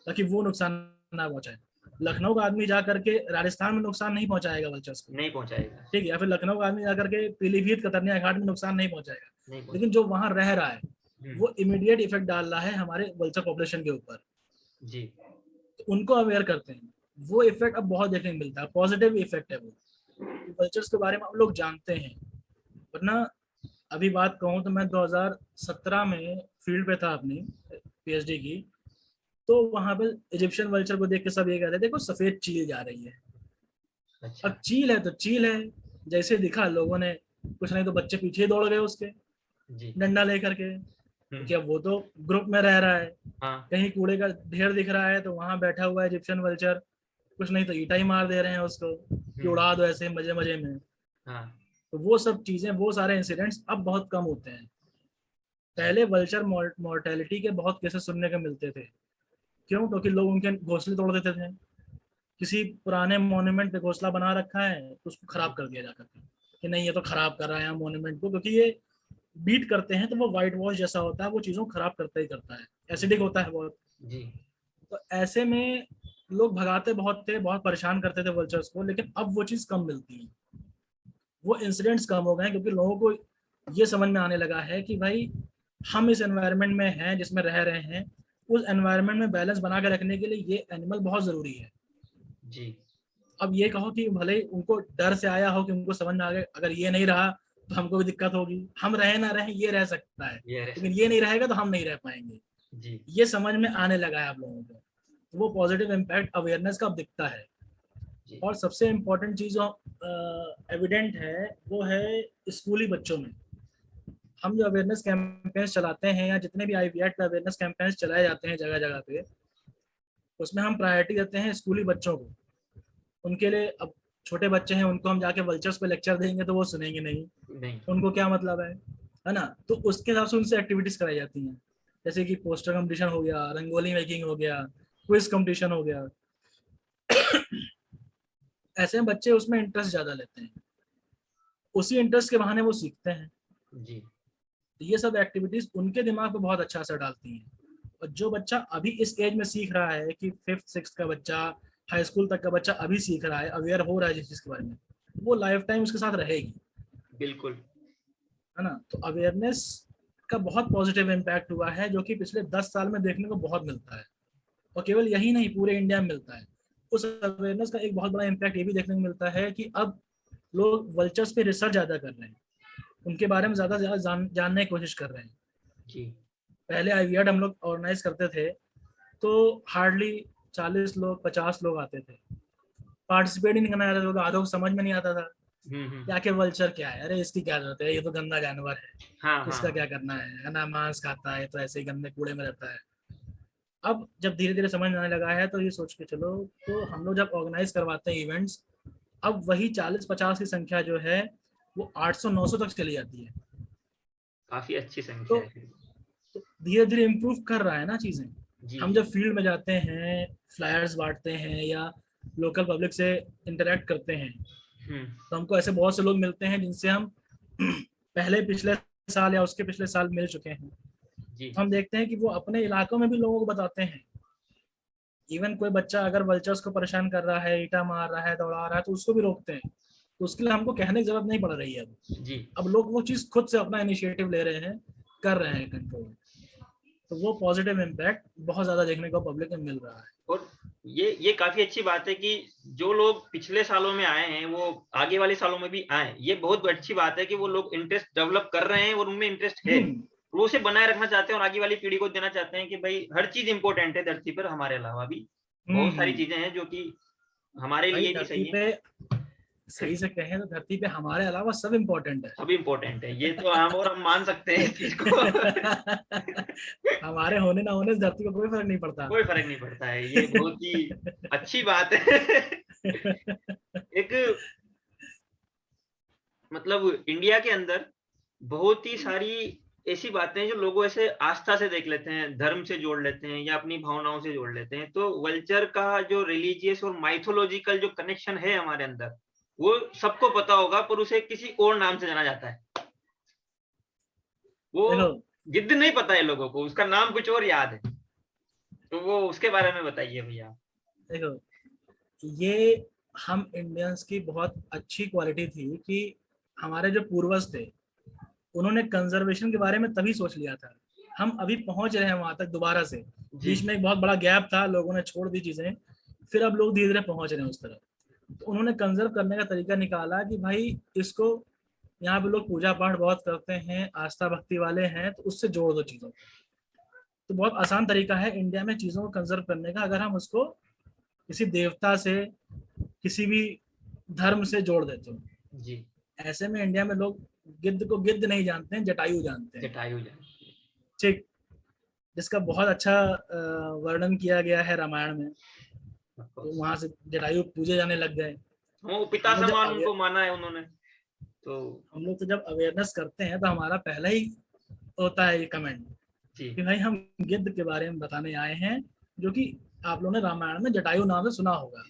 ताकि वो नुकसान ना पहुंचाए। लखनऊ का आदमी जा करके राजस्थान में नुकसान नहीं पहुंचाएगा वल्चर्स को, नहीं पहुंचाएगा, ठीक है, या फिर लखनऊ का आदमी जा करके पीलीभीत कतरनिया घाट में नुकसान नहीं पहुंचाएगा, लेकिन जो वहां रह रहा है वो इमीडिएट इफेक्ट डाल रहा है हमारे वल्चर पॉपुलेशन के ऊपर जी, तो उनको अवेयर करते हैं, वो इफेक्ट अब बहुत देखने को मिलता है, पॉजिटिव इफेक्ट है वो, वल्चर्स के बारे में हम लोग जानते हैं। वरना अभी बात कहूँ तो मैं 2017 में फील्ड पे था अपनी पीएचडी की, तो वहां पे इजिप्शियन वल्चर को देख के सब ये कहते थे देखो सफेद चील जा रही है। अच्छा। अब चील है तो चील है, जैसे दिखा लोगों ने कुछ नहीं तो बच्चे पीछे दौड़ गए उसके डंडा लेकर के, क्योंकि अब वो तो ग्रुप में रह रहा है। हाँ। कहीं कूड़े का ढेर दिख रहा है तो वहां बैठा हुआ है इजिप्शियन वल्चर, कुछ नहीं तो ईटा ही मार दे रहे हैं उसको कि उड़ा दो ऐसे मजे मजे में। हाँ। तो वो सब चीजें, वो सारे इंसिडेंट्स अब बहुत कम होते हैं। पहले वल्चर मॉर्टेलिटी के बहुत केसेस सुनने को मिलते थे। क्यों? क्योंकि लोग उनके घोंसले तोड़ देते थे, किसी पुराने मॉन्यूमेंट पे घोंसला बना रखा है तो उसको खराब कर दिया जाता था कि नहीं ये तो खराब कर रहा है मॉन्यूमेंट को, क्योंकि ये बीट करते हैं तो वो व्हाइट वॉश जैसा होता है, वो चीजों को खराब करता ही करता है, एसिडिक होता है बहुत जी। तो ऐसे में लोग भगाते बहुत थे, बहुत परेशान करते थे वल्चर्स को, लेकिन अब वो चीज कम मिलती है, वो इंसिडेंट्स कम हो गए क्योंकि लोगों को ये समझ में आने लगा है कि भाई हम इस एनवायरनमेंट में हैं जिसमें रह रहे हैं, उस एनवायरनमेंट में बैलेंस बना के रखने के लिए ये एनिमल बहुत जरूरी है जी। अब ये कहो कि भले उनको डर से आया हो कि उनको समझ में आ गया अगर ये नहीं रहा तो हमको भी दिक्कत होगी, हम रहे ना रहे ये रह सकता है लेकिन ये नहीं रहेगा तो हम नहीं रह पाएंगे जी। ये समझ में आने लगा है आप लोगों को, तो वो पॉजिटिव इम्पैक्ट अवेयरनेस का अब दिखता है जी। और सबसे इम्पोर्टेंट चीज जो एविडेंट है वो है स्कूली बच्चों में। हम जो अवेयरनेस कैंपेन्स चलाते हैं या जितने भी IVAT पे अवेयरनेस कैंपेन्स चलाए जाते हैं जगह जगह पे, उसमें हम प्रायोरिटी देते हैं स्कूली बच्चों को। उनके लिए, अब छोटे बच्चे हैं उनको हम जाके वल्चर्स पे लेक्चर देंगे तो वो सुनेंगे नहीं। उनको क्या मतलब है ना, तो उसके हिसाब से उनसे एक्टिविटीज कराई जाती हैं, जैसे कि पोस्टर कंपटीशन हो गया, रंगोली मेकिंग हो गया, क्विज कंपटीशन हो गया ऐसे में बच्चे उसमें इंटरेस्ट ज्यादा लेते हैं, उसी इंटरेस्ट के बहाने वो सीखते हैं जी। तो ये सब एक्टिविटीज उनके दिमाग पे बहुत अच्छा असर डालती हैं। और जो बच्चा अभी इस एज में सीख रहा है कि 5th-6th का बच्चा, हाई स्कूल तक का बच्चा अभी सीख रहा है, अवेयर हो रहा है जिस चीज के बारे में, वो लाइफ टाइम उसके साथ रहेगी। बिल्कुल, है ना। तो अवेयरनेस का बहुत पॉजिटिव इम्पैक्ट हुआ है जो कि पिछले 10 साल में देखने को बहुत मिलता है, और केवल यही नहीं पूरे इंडिया में मिलता है। उस अवेयरनेस का एक बहुत बड़ा इम्पैक्ट ये भी देखने को मिलता है कि अब लोग वल्चर्स पे रिसर्च ज्यादा कर रहे हैं, उनके बारे में ज्यादा जानने की कोशिश कर रहे हैं जी। पहले IVAT हम लोग ऑर्गेनाइज करते थे तो हार्डली 40 लोग 50 लोग आते थे, पार्टिसिपेट ही नहीं करना चाहते थे, आधों को समझ में नहीं आता था क्या कि वल्चर क्या है, अरे इसकी क्या जरूरत है, ये तो गंदा जानवर है, हाँ, इसका हाँ। क्या करना है ना, मांस खाता है तो ऐसे ही गंदे कूड़े में रहता है। अब जब धीरे धीरे समझ में आने लगा है तो ये सोच के चलो, तो हम लोग जब ऑर्गेनाइज करवाते हैं इवेंट्स, अब वही 40-50 की संख्या जो है वो 800-900 तक चली जाती है, काफी अच्छी संख्या है। तो धीरे धीरे इम्प्रूव कर रहा है ना चीजें। हम जब फील्ड में जाते हैं, फ्लायर्स बांटते हैं या लोकल पब्लिक से इंटरेक्ट करते हैं, तो हमको ऐसे बहुत से लोग मिलते हैं जिनसे हम पहले पिछले साल या उसके पिछले साल मिल चुके हैं जी। हम देखते हैं कि वो अपने इलाकों में भी लोगों को बताते हैं। इवन कोई बच्चा अगर वल्चर्स को परेशान कर रहा है, ईटा मार रहा है, दौड़ा रहा है, तो उसको भी रोकते हैं, तो उसके लिए हमको कहने की जरूरत नहीं पड़ रही है अब जी। अब लोग वो चीज खुद से अपना इनिशिएटिव ले रहे हैं, कर रहे हैं कंट्रोल। तो वो पॉजिटिव इम्पैक्ट बहुत ज्यादा देखने को पब्लिक में मिल रहा है। और ये काफी अच्छी बात है कि जो लोग पिछले सालों में आए हैं वो आगे वाले सालों में भी आए। ये बहुत अच्छी बात है कि वो लोग इंटरेस्ट डेवलप कर रहे हैं और उनमें इंटरेस्ट है। वो उसे बनाए रखना चाहते हैं और आगे वाली पीढ़ी को देना चाहते हैं कि भाई हर चीज इंपॉर्टेंट है धरती पर, हमारे अलावा भी बहुत सारी चीजें हैं जो कि हमारे लिए भी सही है। सही से कहें तो धरती पे हमारे अलावा सब इम्पोर्टेंट है। सब इम्पोर्टेंट है, ये तो हम मान सकते हैं इस चीज को। हमारे होने ना होने से धरती को कोई फर्क नहीं पड़ता। कोई फर्क नहीं पड़ता है, ये बहुत ही अच्छी बात है। एक मतलब इंडिया के अंदर बहुत ही सारी ऐसी बातें हैं जो लोगों ऐसे आस्था से देख लेते हैं, धर्म से जोड़ लेते हैं या अपनी भावनाओं से जोड़ लेते हैं। तो वल्चर का जो रिलीजियस और माइथोलॉजिकल जो कनेक्शन है हमारे अंदर, वो सबको पता होगा, पर उसे किसी और नाम से जाना जाता है। वो गिद्ध नहीं पता है लोगों को, उसका नाम कुछ और याद है। तो वो उसके बारे में बताइए भैया। देखो, ये हम इंडियंस की बहुत अच्छी क्वालिटी थी कि हमारे जो पूर्वज थे उन्होंने कंजर्वेशन के बारे में तभी सोच लिया था। हम अभी पहुंच रहे हैं वहां तक दोबारा से। बीच में एक बहुत बड़ा गैप था, लोगों ने छोड़ दी चीजें, फिर अब लोग धीरे धीरे पहुंच रहे हैं उस तरफ। तो उन्होंने कंजर्व करने का तरीका निकाला कि भाई इसको, यहाँ पे लोग पूजा पाठ बहुत करते हैं, आस्था भक्ति वाले हैं, तो उससे जोड़ दो चीजों को। तो बहुत आसान तरीका है इंडिया में चीजों को कंजर्व करने का, अगर हम उसको किसी देवता से, किसी भी धर्म से जोड़ देते हो जी। ऐसे में इंडिया में लोग गिद्ध को गिद्ध नहीं जानते हैं, जटायु जानते हैं। जटायु जानते हैं, ठीक, जिसका बहुत अच्छा वर्णन किया गया है रामायण में। तो वहां से जटायु पूजे जाने लग गए। वो पिता समान उनको माना है उन्होंने। तो हम लोग तो जब अवेयरनेस करते हैं तो हमारा पहला ही होता है ये कमेंट कि भाई हम गिद्ध के बारे में बताने आए हैं, जो कि आप लोगों ने रामायण में जटायु नाम से सुना होगा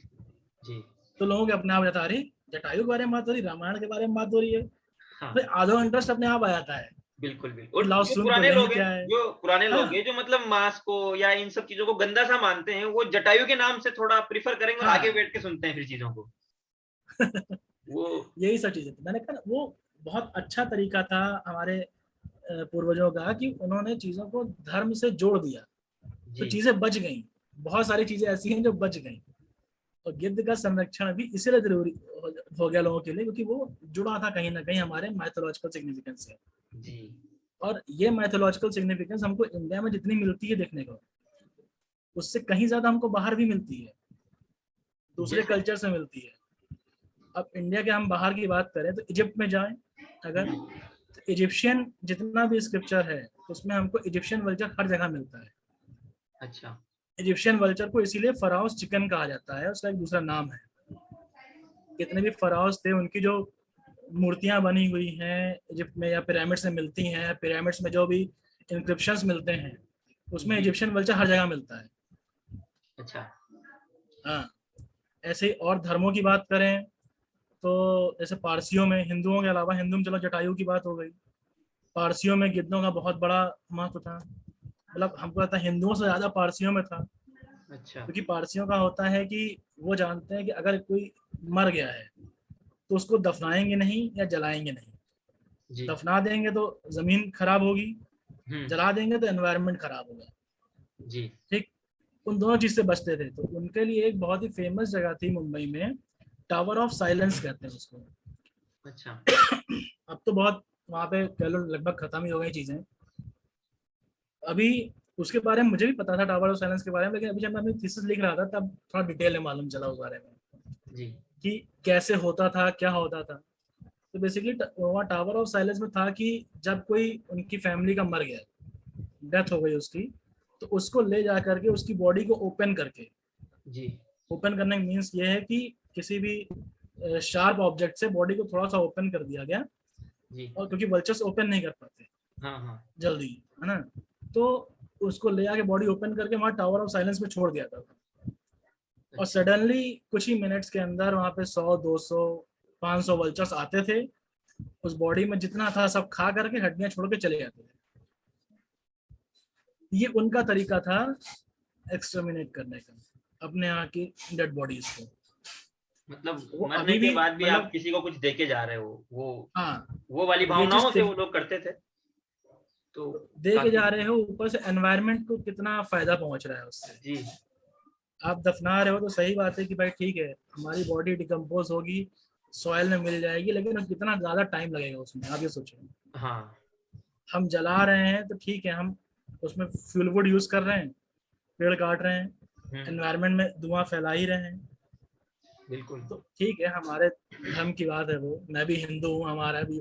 जी। तो लोगों के अपने आप जाता है, जटायु के बारे में बात हो रही, रामायण के बारे में बात हो रही है। हाँ। तो आधो इंटरेस्ट अपने आप आ जाता है। बिल्कुल बिल्कुल। और जो पुराने लोग हैं, लोग हैं जो मतलब मांस को या इन सब चीजों को गंदा सा मानते हैं, वो जटायु के नाम से थोड़ा प्रीफर करेंगे और आगे बैठ के सुनते हैं फिर चीजों को। वो यही सब चीजें मैंने कहा, वो बहुत अच्छा तरीका था हमारे पूर्वजों का कि उन्होंने चीजों को धर्म से जोड़ दिया, तो चीजें बच गई। बहुत सारी चीजें ऐसी हैं जो बच गई। और गिद्ध का संरक्षण भी इसीलिए जरूरी हो गया लोगों के लिए, क्योंकि वो जुड़ा था कहीं ना कहीं हमारे माइथोलॉजिकल सिग्निफिकेंस से। जी। और ये माइथोलॉजिकल सिग्निफिकेंस हमको इंडिया में जितनी मिलती है देखने को, उससे कहीं ज्यादा हमको बाहर भी मिलती है, दूसरे कल्चर से मिलती है। अब इंडिया के हम बाहर की बात करें तो इजिप्ट में जाएं अगर, तो इजिप्शियन जितना भी स्क्रिप्चर है उसमें हमको इजिप्शियन वल्चर हर जगह मिलता है। अच्छा। इजिप्शियन वल्चर को इसीलिए फराउस चिकन कहा जाता है, उसका एक दूसरा नाम है। कितने भी फराउस थे, उनकी जो मूर्तियां बनी हुई हैं इजिप्ट में या पिरामिड्स में मिलती हैं, पिरामिड्स में जो भी इंक्रिप्शंस मिलते हैं उसमें इजिप्शियन वल्चर हर जगह मिलता है। अच्छा। हाँ, ऐसे ही और धर्मों की बात करें तो जैसे पारसियों में, हिंदुओं के अलावा, हिंदू में चलो जटायु की बात हो गई, पारसियों में गिद्धों का बहुत बड़ा महत्व था। मतलब हमको लगता है हिंदुओं से ज्यादा पारसियों में था। अच्छा। क्योंकि पारसियों का होता है कि वो जानते हैं कि अगर कोई मर गया है तो उसको दफनाएंगे नहीं या जलाएंगे नहीं। दफना देंगे तो जमीन खराब होगी, जला देंगे तो एनवायरनमेंट खराब होगा। जी। ठीक, उन दोनों चीज से बचते थे। तो उनके लिए एक बहुत ही फेमस जगह थी मुंबई में, टावर ऑफ साइलेंस कहते हैं उसको। अच्छा। अब तो बहुत वहां पे कह लो लगभग खत्म ही हो गई चीजें। अभी उसके बारे में मुझे भी पता था टावर ऑफ साइलेंस के बारे में, लेकिन अभी जब मैं अपनी थीसिस लिख रहा था तब थोड़ा डिटेल में मालूम चला उस बारे में जी। कि कैसे होता था, क्या होता था। तो बेसिकली वहाँ टावर ऑफ साइलेंस में था कि जब कोई उनकी फैमिली का मर गया, डेथ हो गई उसकी, तो उसको ले जा करके उसकी बॉडी को ओपन करके, जी, ओपन करने का मीन्स ये है कि किसी भी शार्प ऑब्जेक्ट से बॉडी को थोड़ा सा ओपन कर दिया गया। जी। और क्योंकि वल्चर्स ओपन नहीं कर पाते जल्दी, है ना, तो उसको ले आके बॉडी ओपन करके वहाँ टावर ऑफ साइलेंस में छोड़ दिया था। और सडनली कुछ ही मिनट्स के अंदर वहाँ पे 100, 200, 500 वल्चर्स आते थे, उस बॉडी में जितना था सब खा करके हड्डियां छोड़ के चले जाते थे। ये उनका तरीका था एक्सटर्मिनेट करने का अपने यहाँ की डेड बॉडीज को। मतलब मरने के बाद भी आप किसी को कुछ देके जा रहे हो, वो वाली भावनाओं से वो लोग करते थे। तो दे के जा रहे हो, ऊपर से एनवायरनमेंट को कितना फायदा पहुंच रहा है उससे। जी। आप दफना रहे हो तो सही बात है कि भाई ठीक है, हमारी बॉडी डिकम्पोज होगी, सॉइल में मिल जाएगी, लेकिन कितना ज्यादा टाइम लगेगा उसमें, आप ये सोचो। हाँ। हम जला रहे हैं तो ठीक है, हम उसमें फ्यूल वुड यूज कर रहे हैं, पेड़ काट रहे हैं, हम्म। एनवायरनमेंट में धुआं फैला ही रहे हैं। बिल्कुल। तो ठीक है, हमारे धर्म की बात है वो, मैं भी हिंदू हूँ, हमारा भी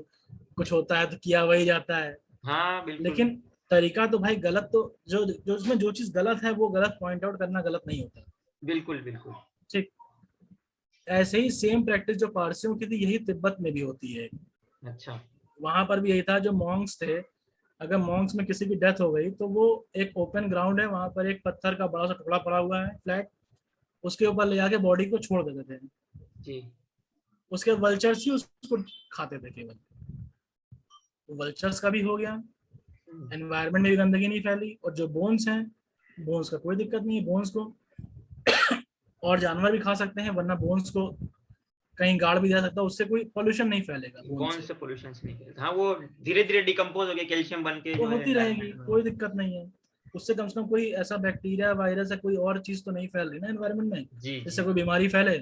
कुछ होता है तो किया वही जाता है। हाँ बिल्कुल। लेकिन तरीका तो भाई गलत, तो जो जो उसमें जो चीज गलत है वो गलत पॉइंट आउट करना गलत नहीं होता। बिल्कुल। बिल्कुल। ठीक, ऐसे ही सेम प्रैक्टिस जो पारसियों की थी, यही तिब्बत में भी होती है। अच्छा। वहां पर भी यही था, जो मॉन्क्स थे, अगर मॉन्क्स में किसी की डेथ हो गई तो वो एक ओपन ग्राउंड है, वहां पर एक पत्थर का बड़ा सा टुकड़ा पड़ा हुआ है फ्लैट, उसके ऊपर ले जाके बॉडी को छोड़ देते थे। जी। उसके वल्चर्स ही उसको खाते थे केवल। वल्चर्स का भी हो गया, एनवायरनमेंट में भी गंदगी नहीं फैली, और जो बोन्स हैं, बोन्स का कोई दिक्कत नहीं है, बोन्स को और जानवर भी खा सकते हैं, वरना बोन्स को कहीं गाड़ भी जा सकता है, उससे कोई पोल्यूशन नहीं फैलेगा बोन कौन से। से पोल्यूशन नहीं फैलता, हाँ वो धीरे धीरे डिकम्पोज हो गया, कैल्शियम बन के वो जो है होती रहेगी, एनवायरनमेंट में। कोई दिक्कत नहीं है। उससे कम से कम कोई ऐसा बैक्टीरिया वायरस या कोई और चीज तो नहीं फैल रही ना एनवायरनमेंट में, जी जिससे जी। कोई बीमारी फैले।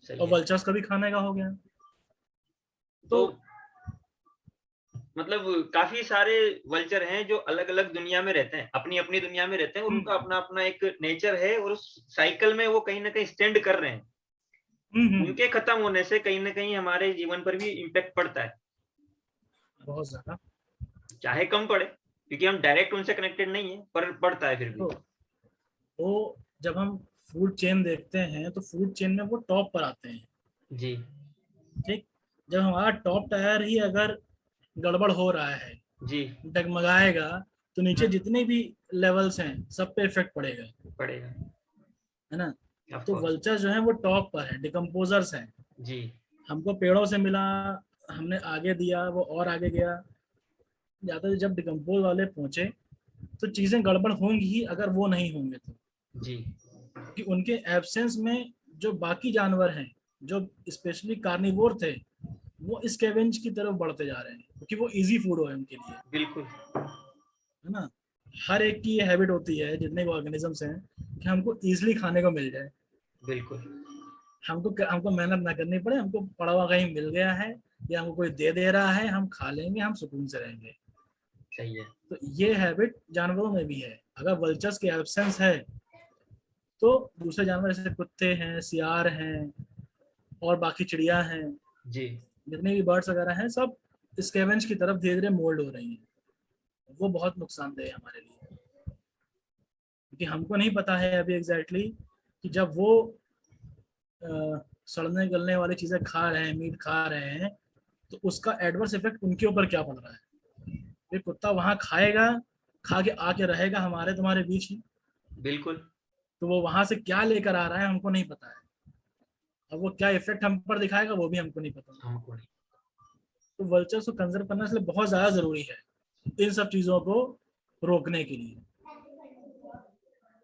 सही और है। वल्चर्स कभी खाने का हो गया। तो तो मतलब काफी सारे वल्चर हैं जो अलग अलग दुनिया में रहते हैं, अपनी अपनी दुनिया में रहते हैं, और उनका हम्म अपना अपना एक नेचर है, और उस साइकिल में वो कहीं ना कहीं स्टैंड कर रहे हैं। हम्म, उनके खत्म होने से कहीं ना कहीं हमारे जीवन पर भी इम्पैक्ट पड़ता है, बहुत ज्यादा। चाहे कम पड़े, क्योंकि हम डायरेक्ट उनसे कनेक्टेड नहीं है, पर पड़ता है फिर भी। देखो, वो जब हम फूड चेन देखते हैं तो फूड चेन में वो टॉप पर आते हैं। जी। ठीक, जब हमारा टॉप टायर ही अगर गड़बड़ हो रहा है, जी। डगमगाएगा, तो नीचे हाँ, जितने भी लेवल्स हैं सब पे इफेक्ट पड़ेगा, पड़ेगा। है ना। ऑफ तो कोर्स। वल्चर जो है वो टॉप पर है, डिकम्पोजर्स हैं। जी। हमको पेड़ों से मिला, हमने आगे दिया, वो और आगे गया, जाते जब डिकम्पोज वाले पहुंचे तो चीजें गड़बड़ होंगी ही, अगर वो नहीं होंगे तो। जी। कि उनके एब्सेंस में जो बाकी जानवर हैं, जो स्पेशली कार्निवोर थे, वो स्कैवेंज की तरफ बढ़ते जा रहे हैं, क्योंकि वो इजी फूड है उनके लिए, बिल्कुल। है ना। हर एक की ये हैबिट होती है, जितने भी ऑर्गेनिजम्स हैं, कि हमको इजीली खाने को मिल जाए, बिल्कुल। हमको हमको मेहनत ना करनी पड़े, हमको पड़ा हुआ कहीं मिल गया है या हमको कोई दे रहा है, हम खा लेंगे, हम सुकून से रहेंगे। सही है। तो ये हैबिट जानवरों में भी है। अगर वल्चर्स की एब्सेंस है तो दूसरे जानवर जैसे कुत्ते हैं, सियार हैं, और बाकी चिड़िया हैं, जी। जितने भी बर्ड्स वगैरह हैं, सब स्कैवेंज की तरफ धीरे धीरे मोल्ड हो रही हैं। वो बहुत नुकसानदेह है हमारे लिए, क्योंकि हमको नहीं पता है अभी एग्जैक्टली कि जब वो सड़ने गलने वाली चीजें खा रहे हैं, मीट खा रहे हैं, तो उसका एडवर्स इफेक्ट उनके ऊपर क्या पड़ रहा है। ये कुत्ता वहां खाएगा, खा के आके रहेगा हमारे तुम्हारे बीच ही, बिल्कुल। तो वो वहां से क्या लेकर आ रहा है हमको नहीं पता है। अब वो क्या इफेक्ट हम पर दिखाएगा वो भी हमको नहीं पता। हमको नहीं। तो वल्चर्स को कंजर्व करना इसलिए बहुत ज्यादा जरूरी है, इन सब चीजों को रोकने के लिए।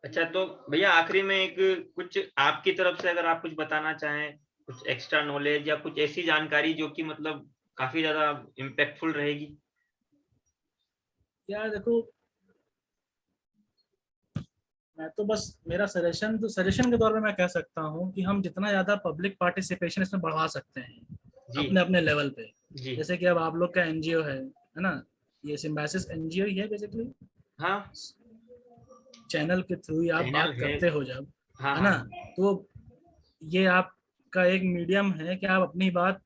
अच्छा, तो भैया आखिरी में एक कुछ आपकी तरफ से अगर आप कुछ बताना चाहें, कुछ एक्स्ट्रा नॉलेज या कुछ ऐसी जानकारी जो कि मतलब काफी ज्यादा इम्पैक्टफुल रहेगी। यार देखो, मैं तो बस, मेरा सजेशन तो सजेशन के तौर पे मैं कह सकता हूँ कि हम जितना ज्यादा पब्लिक पार्टिसिपेशन इसमें बढ़ा सकते हैं जी। अपने अपने लेवल पे। जी। जैसे कि अब आप लोग का एनजीओ है ना, ये सिम्बायोसिस एनजीओ ही है बेसिकली। हाँ। चैनल के थ्रू ही आप चैनल बात है। करते हो जब, हाँ है हाँ ना, हाँ। तो ये आपका एक मीडियम है कि आप अपनी बात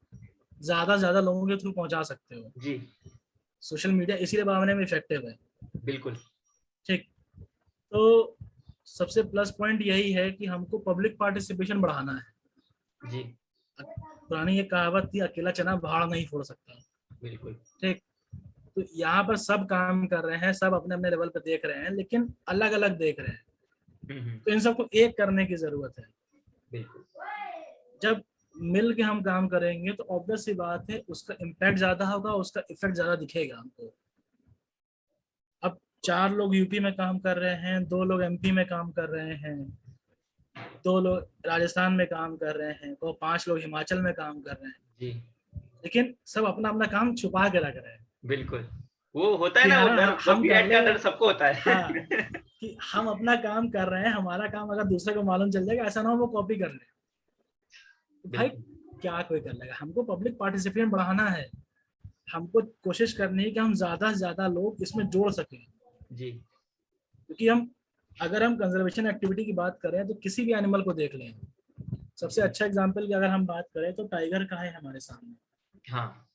ज्यादा से ज्यादा लोगों के थ्रू पहुंचा सकते हो। जी। सोशल मीडिया इसीलिए मामले में इफेक्टिव है। बिल्कुल। ठीक, तो सबसे प्लस पॉइंट यही है कि हमको पब्लिक पार्टिसिपेशन बढ़ाना है। जी। पुरानी ये कहावत थी, अकेला चना भाड़ नहीं फोड़ सकता। बिल्कुल। ठीक, तो यहाँ पर सब काम कर रहे हैं, सब अपने अपने लेवल पे देख रहे हैं, लेकिन अलग अलग देख रहे हैं। हम्म। तो इन सबको एक करने की जरूरत है। बिल्कुल। जब मिल के हम काम करेंगे तो ऑब्वियस सी बात है, उसका इम्पैक्ट ज्यादा होगा, उसका इफेक्ट ज्यादा दिखेगा हमको। अब 4 लोग यूपी में काम कर रहे हैं, 2 लोग एमपी में काम कर रहे हैं, 2 लोग राजस्थान में काम कर रहे हैं, तो 5 लोग हिमाचल में काम कर रहे हैं, जी। लेकिन सब अपना अपना काम छुपा के रख रहे हैं। बिल्कुल। वो होता है कि ना, है वो ना, डर, वो हम कर बीएड का ले, डर सबको होता हाँ, है। कि हम अपना काम कर रहे हैं, हमारा काम अगर दूसरे को मालूम चल जाएगा, ऐसा ना हो वो कॉपी कर ले, तो भाई क्या कोई कर लेगा। हमको पब्लिक पार्टिसिपेशन बढ़ाना है, हमको कोशिश करनी है कि हम ज्यादा से ज्यादा लोग इसमें जोड़ सकें जी। क्योंकि अगर हम कंजर्वेशन एक्टिविटी की बात करें तो किसी भी एनिमल को देख लें, सबसे अच्छा एग्जांपल की अगर हम बात करें तो टाइगर का है हमारे सामने, हाँ।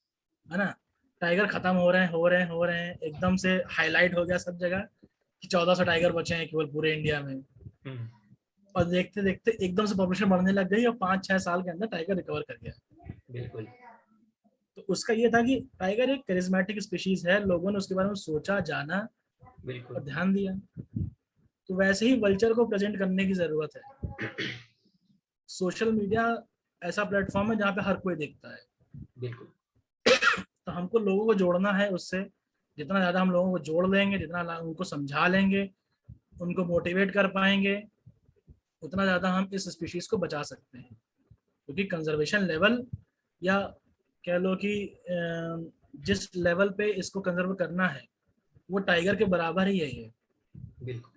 है ना। टाइगर खत्म हो रहे हैं एकदम से हाईलाइट हो गया सब जगह कि 1400 टाइगर बचे हैं केवल पूरे इंडिया में। और देखते देखते एकदम से पॉपुलेशन बढ़ने लग गई और 5-6 साल के अंदर टाइगर रिकवर कर गया। बिल्कुल। तो उसका ये था कि टाइगर एक करिश्मेटिक स्पीशीज है, लोगों ने उसके बारे में सोचा, जाना बिल्कुल। और ध्यान दिया। तो वैसे ही वल्चर को प्रेजेंट करने की जरूरत है। सोशल मीडिया ऐसा प्लेटफॉर्म है जहाँ पे हर कोई देखता है, बिल्कुल। तो हमको लोगों को जोड़ना है उससे। जितना ज्यादा हम लोगों को जोड़ लेंगे, जितना उनको समझा लेंगे, उनको मोटिवेट कर पाएंगे, उतना ज्यादा हम इस स्पीशीज को बचा सकते हैं। क्योंकि कंजर्वेशन लेवल, या कह लो कि जिस लेवल पे इसको कंजर्व करना है वो टाइगर के बराबर ही है ये। बिल्कुल।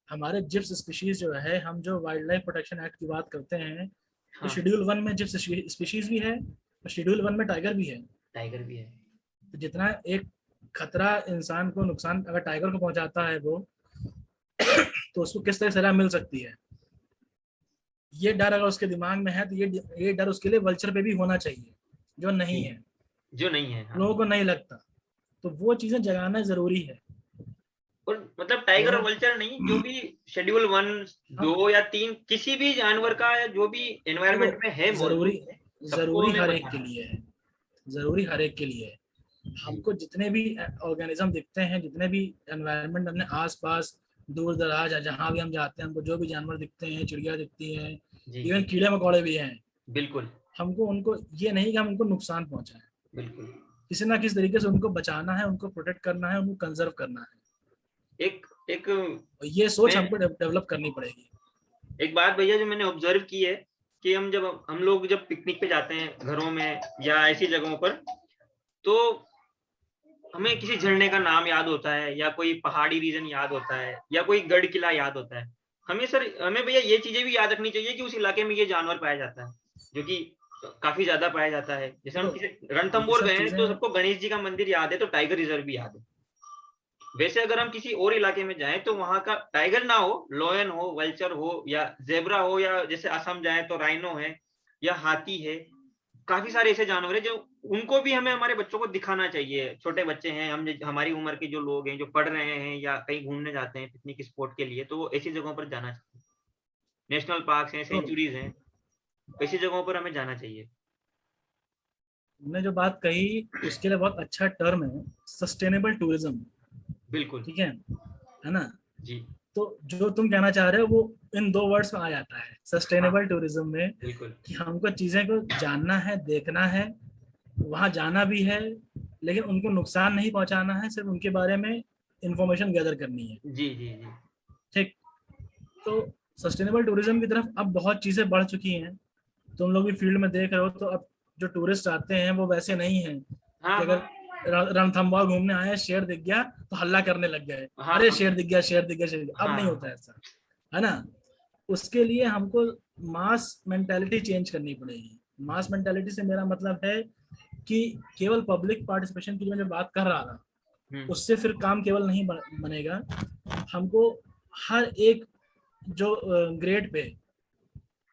हमारे जिप्स स्पीशीज जो है, हम जो वाइल्ड लाइफ प्रोटेक्शन एक्ट की बात करते हैं, तो हाँ। शेड्यूल 1 में जिप्स स्पीशीज भी है और शेड्यूल 1 में टाइगर भी है। टाइगर भी है। तो जितना एक खतरा इंसान को नुकसान अगर टाइगर को पहुंचाता है वो, तो उसको किस तरह सजा मिल सकती है, ये डर अगर उसके दिमाग में है तो ये डर उसके लिए वल्चर पे भी होना चाहिए, जो नहीं है, जो नहीं है। हाँ। लोगों को नहीं लगता। तो वो चीजें जगाना जरूरी है। और मतलब टाइगर और लोगों वल्चर नहीं, जो भी शेड्यूल 1, हाँ 2 या 3 किसी भी जानवर का, या जो भी देखो, एनवायरमेंट में है जरूरी मौजूद है, सबको जरूरी हमें हर एक के बचाना लिए है, जरूरी हर एक के लिए है। है। हमको जितने भी ऑर्गेनिज्म दिखते हैं, जितने भी एनवायरनमेंट अपने आसपास दूर दराज है, जहाँ भी हम जाते हैं हमको जो भी जानवर दिखते हैं, चिड़िया दिखती हैं, जी। इवन कीड़े मकोड़े भी हैं, बिल्कुल। हमको उनको ये नहीं कि हम उनको नुकसान पहुंचाएं, बिल्कुल। किसी ना किसी तरीके से उनको बचाना है, उनको प्रोटेक्ट करना है, उनको कंजर्व करना है। एक एक और ये सोच मैं हमको डेवलप करनी पड़ेगी। एक बात भैया जो मैंने ऑब्जर्व की है कि हम लोग जब पिकनिक पे जाते हैं घरों में या ऐसी जगहों पर, तो हमें किसी झरने का नाम याद होता है, या कोई पहाड़ी रीजन याद होता है, या कोई गढ़ किला याद होता है। हमें भैया ये चीजें भी याद रखनी चाहिए कि उस इलाके में ये जानवर पाया जाता है, जो कि काफी ज्यादा पाया जाता है। जैसे हम देखो किसी ये रणथंबोर सब गए हैं चीजें, तो सबको गणेश जी का मंदिर याद है, तो टाइगर रिजर्व भी याद है। वैसे अगर हम किसी और इलाके में जाएं तो वहां का टाइगर ना हो, लॉयन हो, वल्चर हो, या जेब्रा हो, या जैसे असम जाए तो राइनो है या हाथी है, काफी सारे ऐसे जानवर है जो उनको भी हमें हमारे बच्चों को दिखाना चाहिए। छोटे बच्चे हैं, हम हमारी उम्र के जो लोग हैं जो पढ़ रहे हैं या कहीं घूमने जाते हैं पिकनिक स्पॉट के लिए, तो वो ऐसी जगहों पर जाना चाहिए। नेशनल पार्क हैं, तो सेंचुरीज हैं, ऐसी जगहों पर हमें जाना चाहिए। तुमने जो बात कही उसके लिए बहुत अच्छा टर्म है, सस्टेनेबल टूरिज्म। बिल्कुल। ठीक है ना। जी। तो जो तुम कहना चाह रहे हो वो इन 2 वर्ड्स में आ जाता है हाँ। सस्टेनेबल टूरिज्म में, बिल्कुल। कि हमको चीजें को जानना है, देखना है, वहां जाना भी है, लेकिन उनको नुकसान नहीं पहुंचाना है, सिर्फ उनके बारे में इंफॉर्मेशन गैदर करनी है। जी। जी। जी। ठीक। तो सस्टेनेबल टूरिज्म की तरफ अब बहुत चीजें बढ़ चुकी हैं, तुम लोग भी फील्ड में देख रहे हो। तो अब जो टूरिस्ट आते हैं वो वैसे नहीं है हाँ। कि हाँ। अगर रणथंबोर घूमने आए, शेर दिख गया तो हल्ला करने लग गए, हाँ। अरे हाँ। शेर दिख गया, शेर दिख गया, शेर दिख गया। अब नहीं होता हाँ। ऐसा, है ना। उसके लिए हमको मास मेंटेलिटी चेंज करनी पड़ेगी। मास मेंटेलिटी से मेरा मतलब है कि केवल पब्लिक पार्टिसिपेशन की जो मैं बात कर रहा था, उससे फिर काम केवल नहीं बनेगा। हमको हर एक जो ग्रेड पे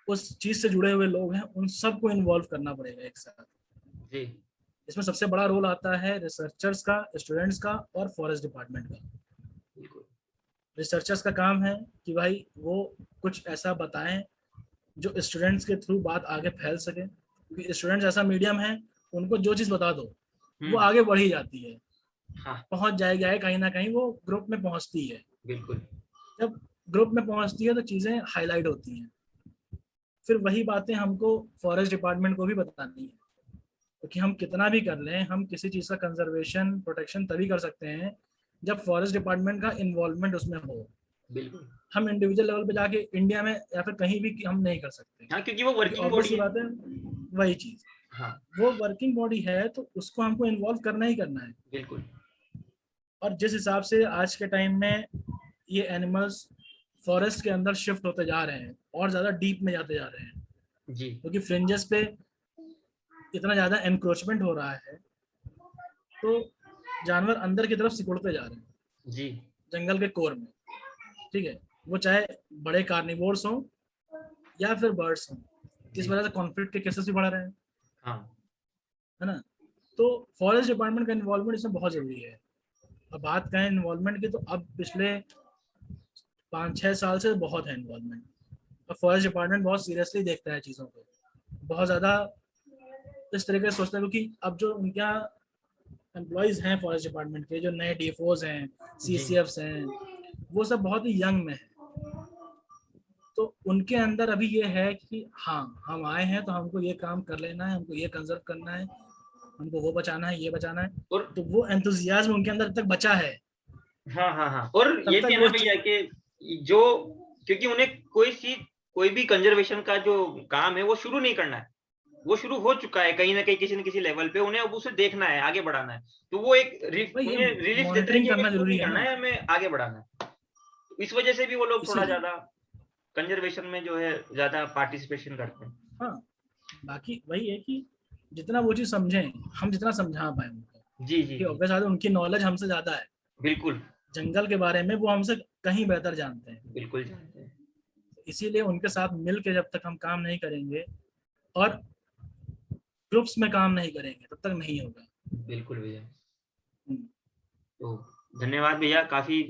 उस चीज से जुड़े हुए लोग हैं उन सबको इन्वॉल्व करना पड़ेगा एक साथ। जी। इसमें सबसे बड़ा रोल आता है रिसर्चर्स का, स्टूडेंट्स का और फॉरेस्ट डिपार्टमेंट का। बिल्कुल। रिसर्चर्स का काम है कि भाई वो कुछ ऐसा बताएं जो स्टूडेंट्स के थ्रू बात आगे फैल सके, क्योंकि स्टूडेंट्स ऐसा मीडियम है, उनको जो चीज़ बता दो वो आगे बढ़ी जाती है, हाँ। पहुंच जाएगी, आए कहीं ना कहीं वो ग्रुप में पहुंचती है। बिल्कुल। जब ग्रुप में पहुंचती है तो चीज़ें हाईलाइट होती हैं। फिर वही बातें हमको फॉरेस्ट डिपार्टमेंट को भी बतानी है, क्योंकि हम कितना भी कर लें, हम किसी चीज़ का कंजर्वेशन प्रोटेक्शन तभी कर सकते हैं जब फॉरेस्ट डिपार्टमेंट का इन्वॉल्वमेंट उसमें हो। बिल्कुल। हम इंडिविजुअल लेवल पे जाके इंडिया में या फिर कहीं भी हम नहीं कर सकते, हाँ, क्योंकि वो क्योंकि वर्किंग ऑब्वियस बॉडी सी है। बात है, वही चीज़, हाँ। वो वर्किंग बॉडी है तो उसको हमको इन्वॉल्व करना ही करना है। बिल्कुल। और जिस हिसाब से आज के टाइम में ये एनिमल्स फॉरेस्ट के अंदर शिफ्ट होते जा रहे हैं और ज्यादा डीप में जाते जा रहे हैं जी क्योंकि फ्रिंजेस पे इतना ज्यादा एनक्रोचमेंट हो रहा है, तो जानवर अंदर की तरफ सिकुड़ते जा रहे हैं जी जंगल के कोर में। ठीक है, वो चाहे बड़े कार्निवोर्स हों या फिर बर्ड्स हों, इस जी वजह से कॉन्फ्लिक्ट के केसेस भी बढ़ रहे हैं, हाँ है ना। तो फॉरेस्ट डिपार्टमेंट का इन्वॉल्वमेंट इसमें बहुत जरूरी है। अब बात करें इन्वॉल्वमेंट की, तो अब पिछले 5-6 साल से बहुत है इन्वॉल्वमेंट। अब फॉरेस्ट डिपार्टमेंट बहुत सीरियसली देखता है चीज़ों को, बहुत ज़्यादा इस तरीके से सोचता है, क्योंकि अब जो उनके यहाँ एम्प्लॉयज़ हैं फॉरेस्ट डिपार्टमेंट के, जो नए डीएफओज हैं, जी सीसीएफ्स हैं, वो सब बहुत ही यंग में है। तो उनके अंदर अभी ये है कि हाँ, हम आए हैं तो हमको ये काम कर लेना है, हमको ये कंजर्व करना है, हमको वो बचाना है, ये बचाना है। और तो वो एंथुजियाज्म उनके अंदर तक बचा है। हाँ हाँ हाँ, और तब ये तक भी है वो ना भैया कि जो, क्योंकि उन्हें कोई भी कंजर्वेशन का जो काम है वो शुरू नहीं करना है, वो शुरू हो चुका है कहीं ना कहीं किसी न किसी लेवल पे, उन्हें अब उसे देखना है, आगे बढ़ाना है। तो वो एक भाई ये उन्हें रिलीफ देता है मॉनिटरिंग कि हमें करना शुरू जरूरी नहीं है करना ना, है, हमें आगे बढ़ाना है। इस वजह से भी वो लोग थोड़ा इसीलिए। ज्यादा कंजर्वेशन में जो है ज्यादा पार्टिसिपेशन करते हैं। हाँ, बाकी वही है कि जितना वो चीज़ समझें, हम जितना समझा पाए उनको, जी जी कि जी ऑब्वियस बात है उनकी नॉलेज हमसे ज़्यादा है बिल्कुल जंगल के बारे में, वो हमसे कहीं बेहतर जानते हैं। बिल्कुल जानते हैं। इसीलिए उनके साथ मिल के जब तक हम काम नहीं करेंगे और ग्रुप्स में काम नहीं करेंगे तब तक नहीं होगा। बिल्कुल भैया। हम्म। तो धन्यवाद भैया, काफी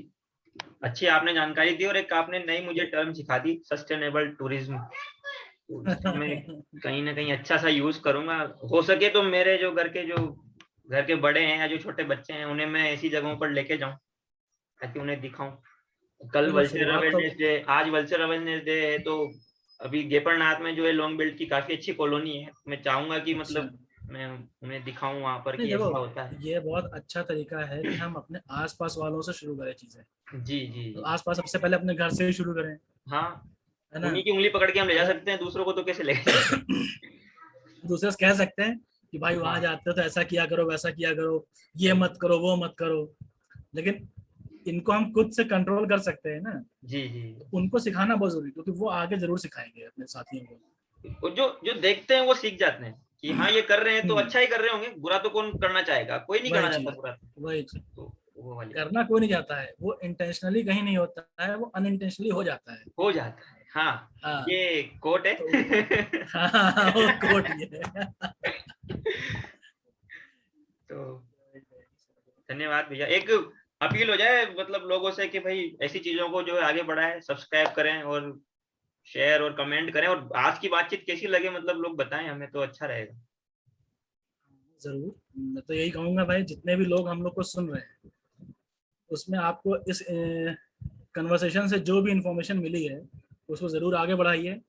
अच्छी आपने जानकारी दी, और एक आपने नई मुझे टर्म सिखा दी, सस्टेनेबल टूरिज्म। तो इसका मैं कहीं ना कहीं अच्छा सा यूज करूंगा। हो सके तो मेरे जो घर के बड़े हैं या जो छोटे बच्चे हैं उन्हें मैं ऐसी जगहों पर लेके जाऊं, ताकि उन्हें दिखाऊं। कल देखो वल्चर शुरुआत तो अवेयरनेस डे, आज वल्चर अवेयरनेस डे है, तो अभी गेपरनाथ में जो है लॉन्ग बिल्ड की काफी अच्छी कॉलोनी है, मैं चाहूंगा कि अच्छा, मतलब मैं उन्हें दिखाऊं वहां पर नहीं कि देखो, ऐसा होता है। ये बहुत अच्छा तरीका है कि हम अपने आसपास वालों से शुरू करें चीजें। जी जी तो जी आसपास सबसे पहले अपने घर से ही शुरू करें, हाँ, है ना। उन्हीं की उंगली पकड़ के हम ले जा अगर सकते हैं, दूसरों को तो कैसे लेके जाएंगे। दूसरे से कह सकते हैं कि भाई वहां हाँ जाते हो तो ऐसा किया करो, वैसा किया करो, ये सही। मत करो, वो मत करो, लेकिन इनको हम खुद से कंट्रोल कर सकते हैं ना। जी जी, तो उनको सिखाना बहुत जरूरी है, क्योंकि वो आगे जरूर सिखाएंगे अपने साथियों को। और जो जो देखते हैं वो सीख जाते हैं कि हाँ ये कर रहे हैं तो हम्म, अच्छा ही कर रहे होंगे, बुरा तो कौन करना चाहेगा, कोई नहीं वही करना चाहता चीज, बुरा। वही चीज। तो वो वाली बात करना कोई नहीं चाहता है, वो इंटेंशनली कहीं नहीं होता है, वो अनइंटेंशनली हो जाता है। हो जाता है। हाँ, हाँ, ये कोट है। तो हाँ वो कोट ये है। तो धन्यवाद भैया। एक अपील हो जाए मतलब लोगों से कि भाई ऐसी चीजों को जो है आगे बढ़ाएं, सब्सक्राइब करें और शेयर और कमेंट करें, और आज की बातचीत कैसी लगे मतलब लोग बताएं हमें, तो अच्छा रहेगा। जरूर, मैं तो यही कहूंगा भाई, जितने भी लोग हम लोग को सुन रहे हैं, उसमें आपको इस कन्वर्सेशन से जो भी इंफॉर्मेशन मिली है उसको ज़रूर आगे बढ़ाइए।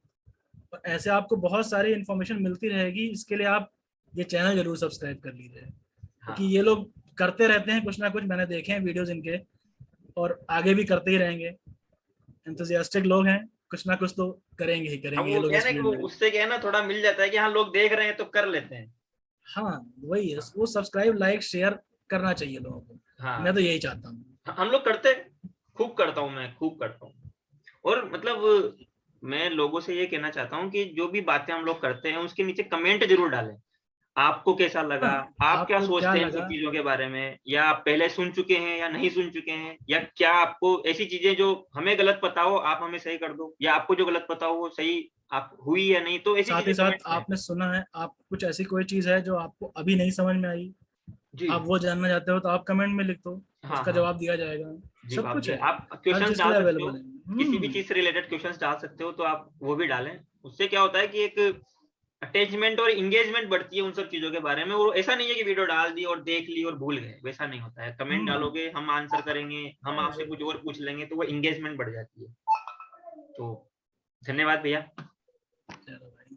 और ऐसे आपको बहुत सारी इंफॉर्मेशन मिलती रहेगी, इसके लिए आप ये चैनल जरूर सब्सक्राइब कर लीजिए, क्योंकि हाँ ये लोग करते रहते हैं कुछ ना कुछ, मैंने देखे हैं वीडियोज इनके, और आगे भी करते ही रहेंगे। एंथुसियास्टिक लोग हैं, कुछ ना कुछ तो करेंगे ही अब करेंगे ये वो लोग क्या है इस ना कि फील्ड वो में। उससे क्या है ना थोड़ा मिल जाता है कि हाँ लोग देख रहे हैं तो कर लेते हैं। हाँ, वही है, हाँ वो सब्सक्राइब लाइक शेयर करना चाहिए लोगों को। मैं तो हाँ, यही चाहता हूँ। हम लोग करते, खूब करता हूँ मैं, खूब करता हूँ। और मतलब मैं लोगों से ये कहना चाहता हूँ कि जो भी बातें हम लोग करते हैं उसके नीचे कमेंट जरूर डालें। आपको कैसा लगा, हाँ, आप क्या आपको क्या सोचते हैं इन सब लगा। चीजों के बारे में, या आप पहले सुन चुके हैं या नहीं सुन चुके हैं, या क्या आपको ऐसी चीजें जो हमें गलत पता हो आप हमें सही कर दो, या आपको जो गलत पता हो वो सही आप हुई या नहीं, तो ऐसी साथ चीजें ही साथ कमेंट करें। आपने सुना है, आप कुछ ऐसी कोई चीज है जो आपको अभी नहीं समझ में आई, जी आप वो जानना चाहते हो, तो आप कमेंट में लिख दो, हाँ उसका हाँ, जवाब दिया जाएगा। जी सब आप कुछ है, आप हर क्वेश्चंस चीज के डाल लिए सकते हो, अवेलेबल है। किसी भी चीज से रिलेटेड क्वेश्चंस डाल सकते हो, तो आप वो भी डालें। उससे क्या होता है कि एक अटैचमेंट और इंगेजमेंट बढ़ती है उन सब चीजों के बारे में। वो ऐसा नहीं है कि वीडियो डाल दी और देख ली और भूल गए, वैसा नहीं होता है। कमेंट हम्म, डालोगे, हम आंसर करेंगे, हम आपसे कुछ और पूछ लेंगे, तो वो इंगेजमेंट बढ़ जाती है। तो धन्यवाद भैया। चलो भाई।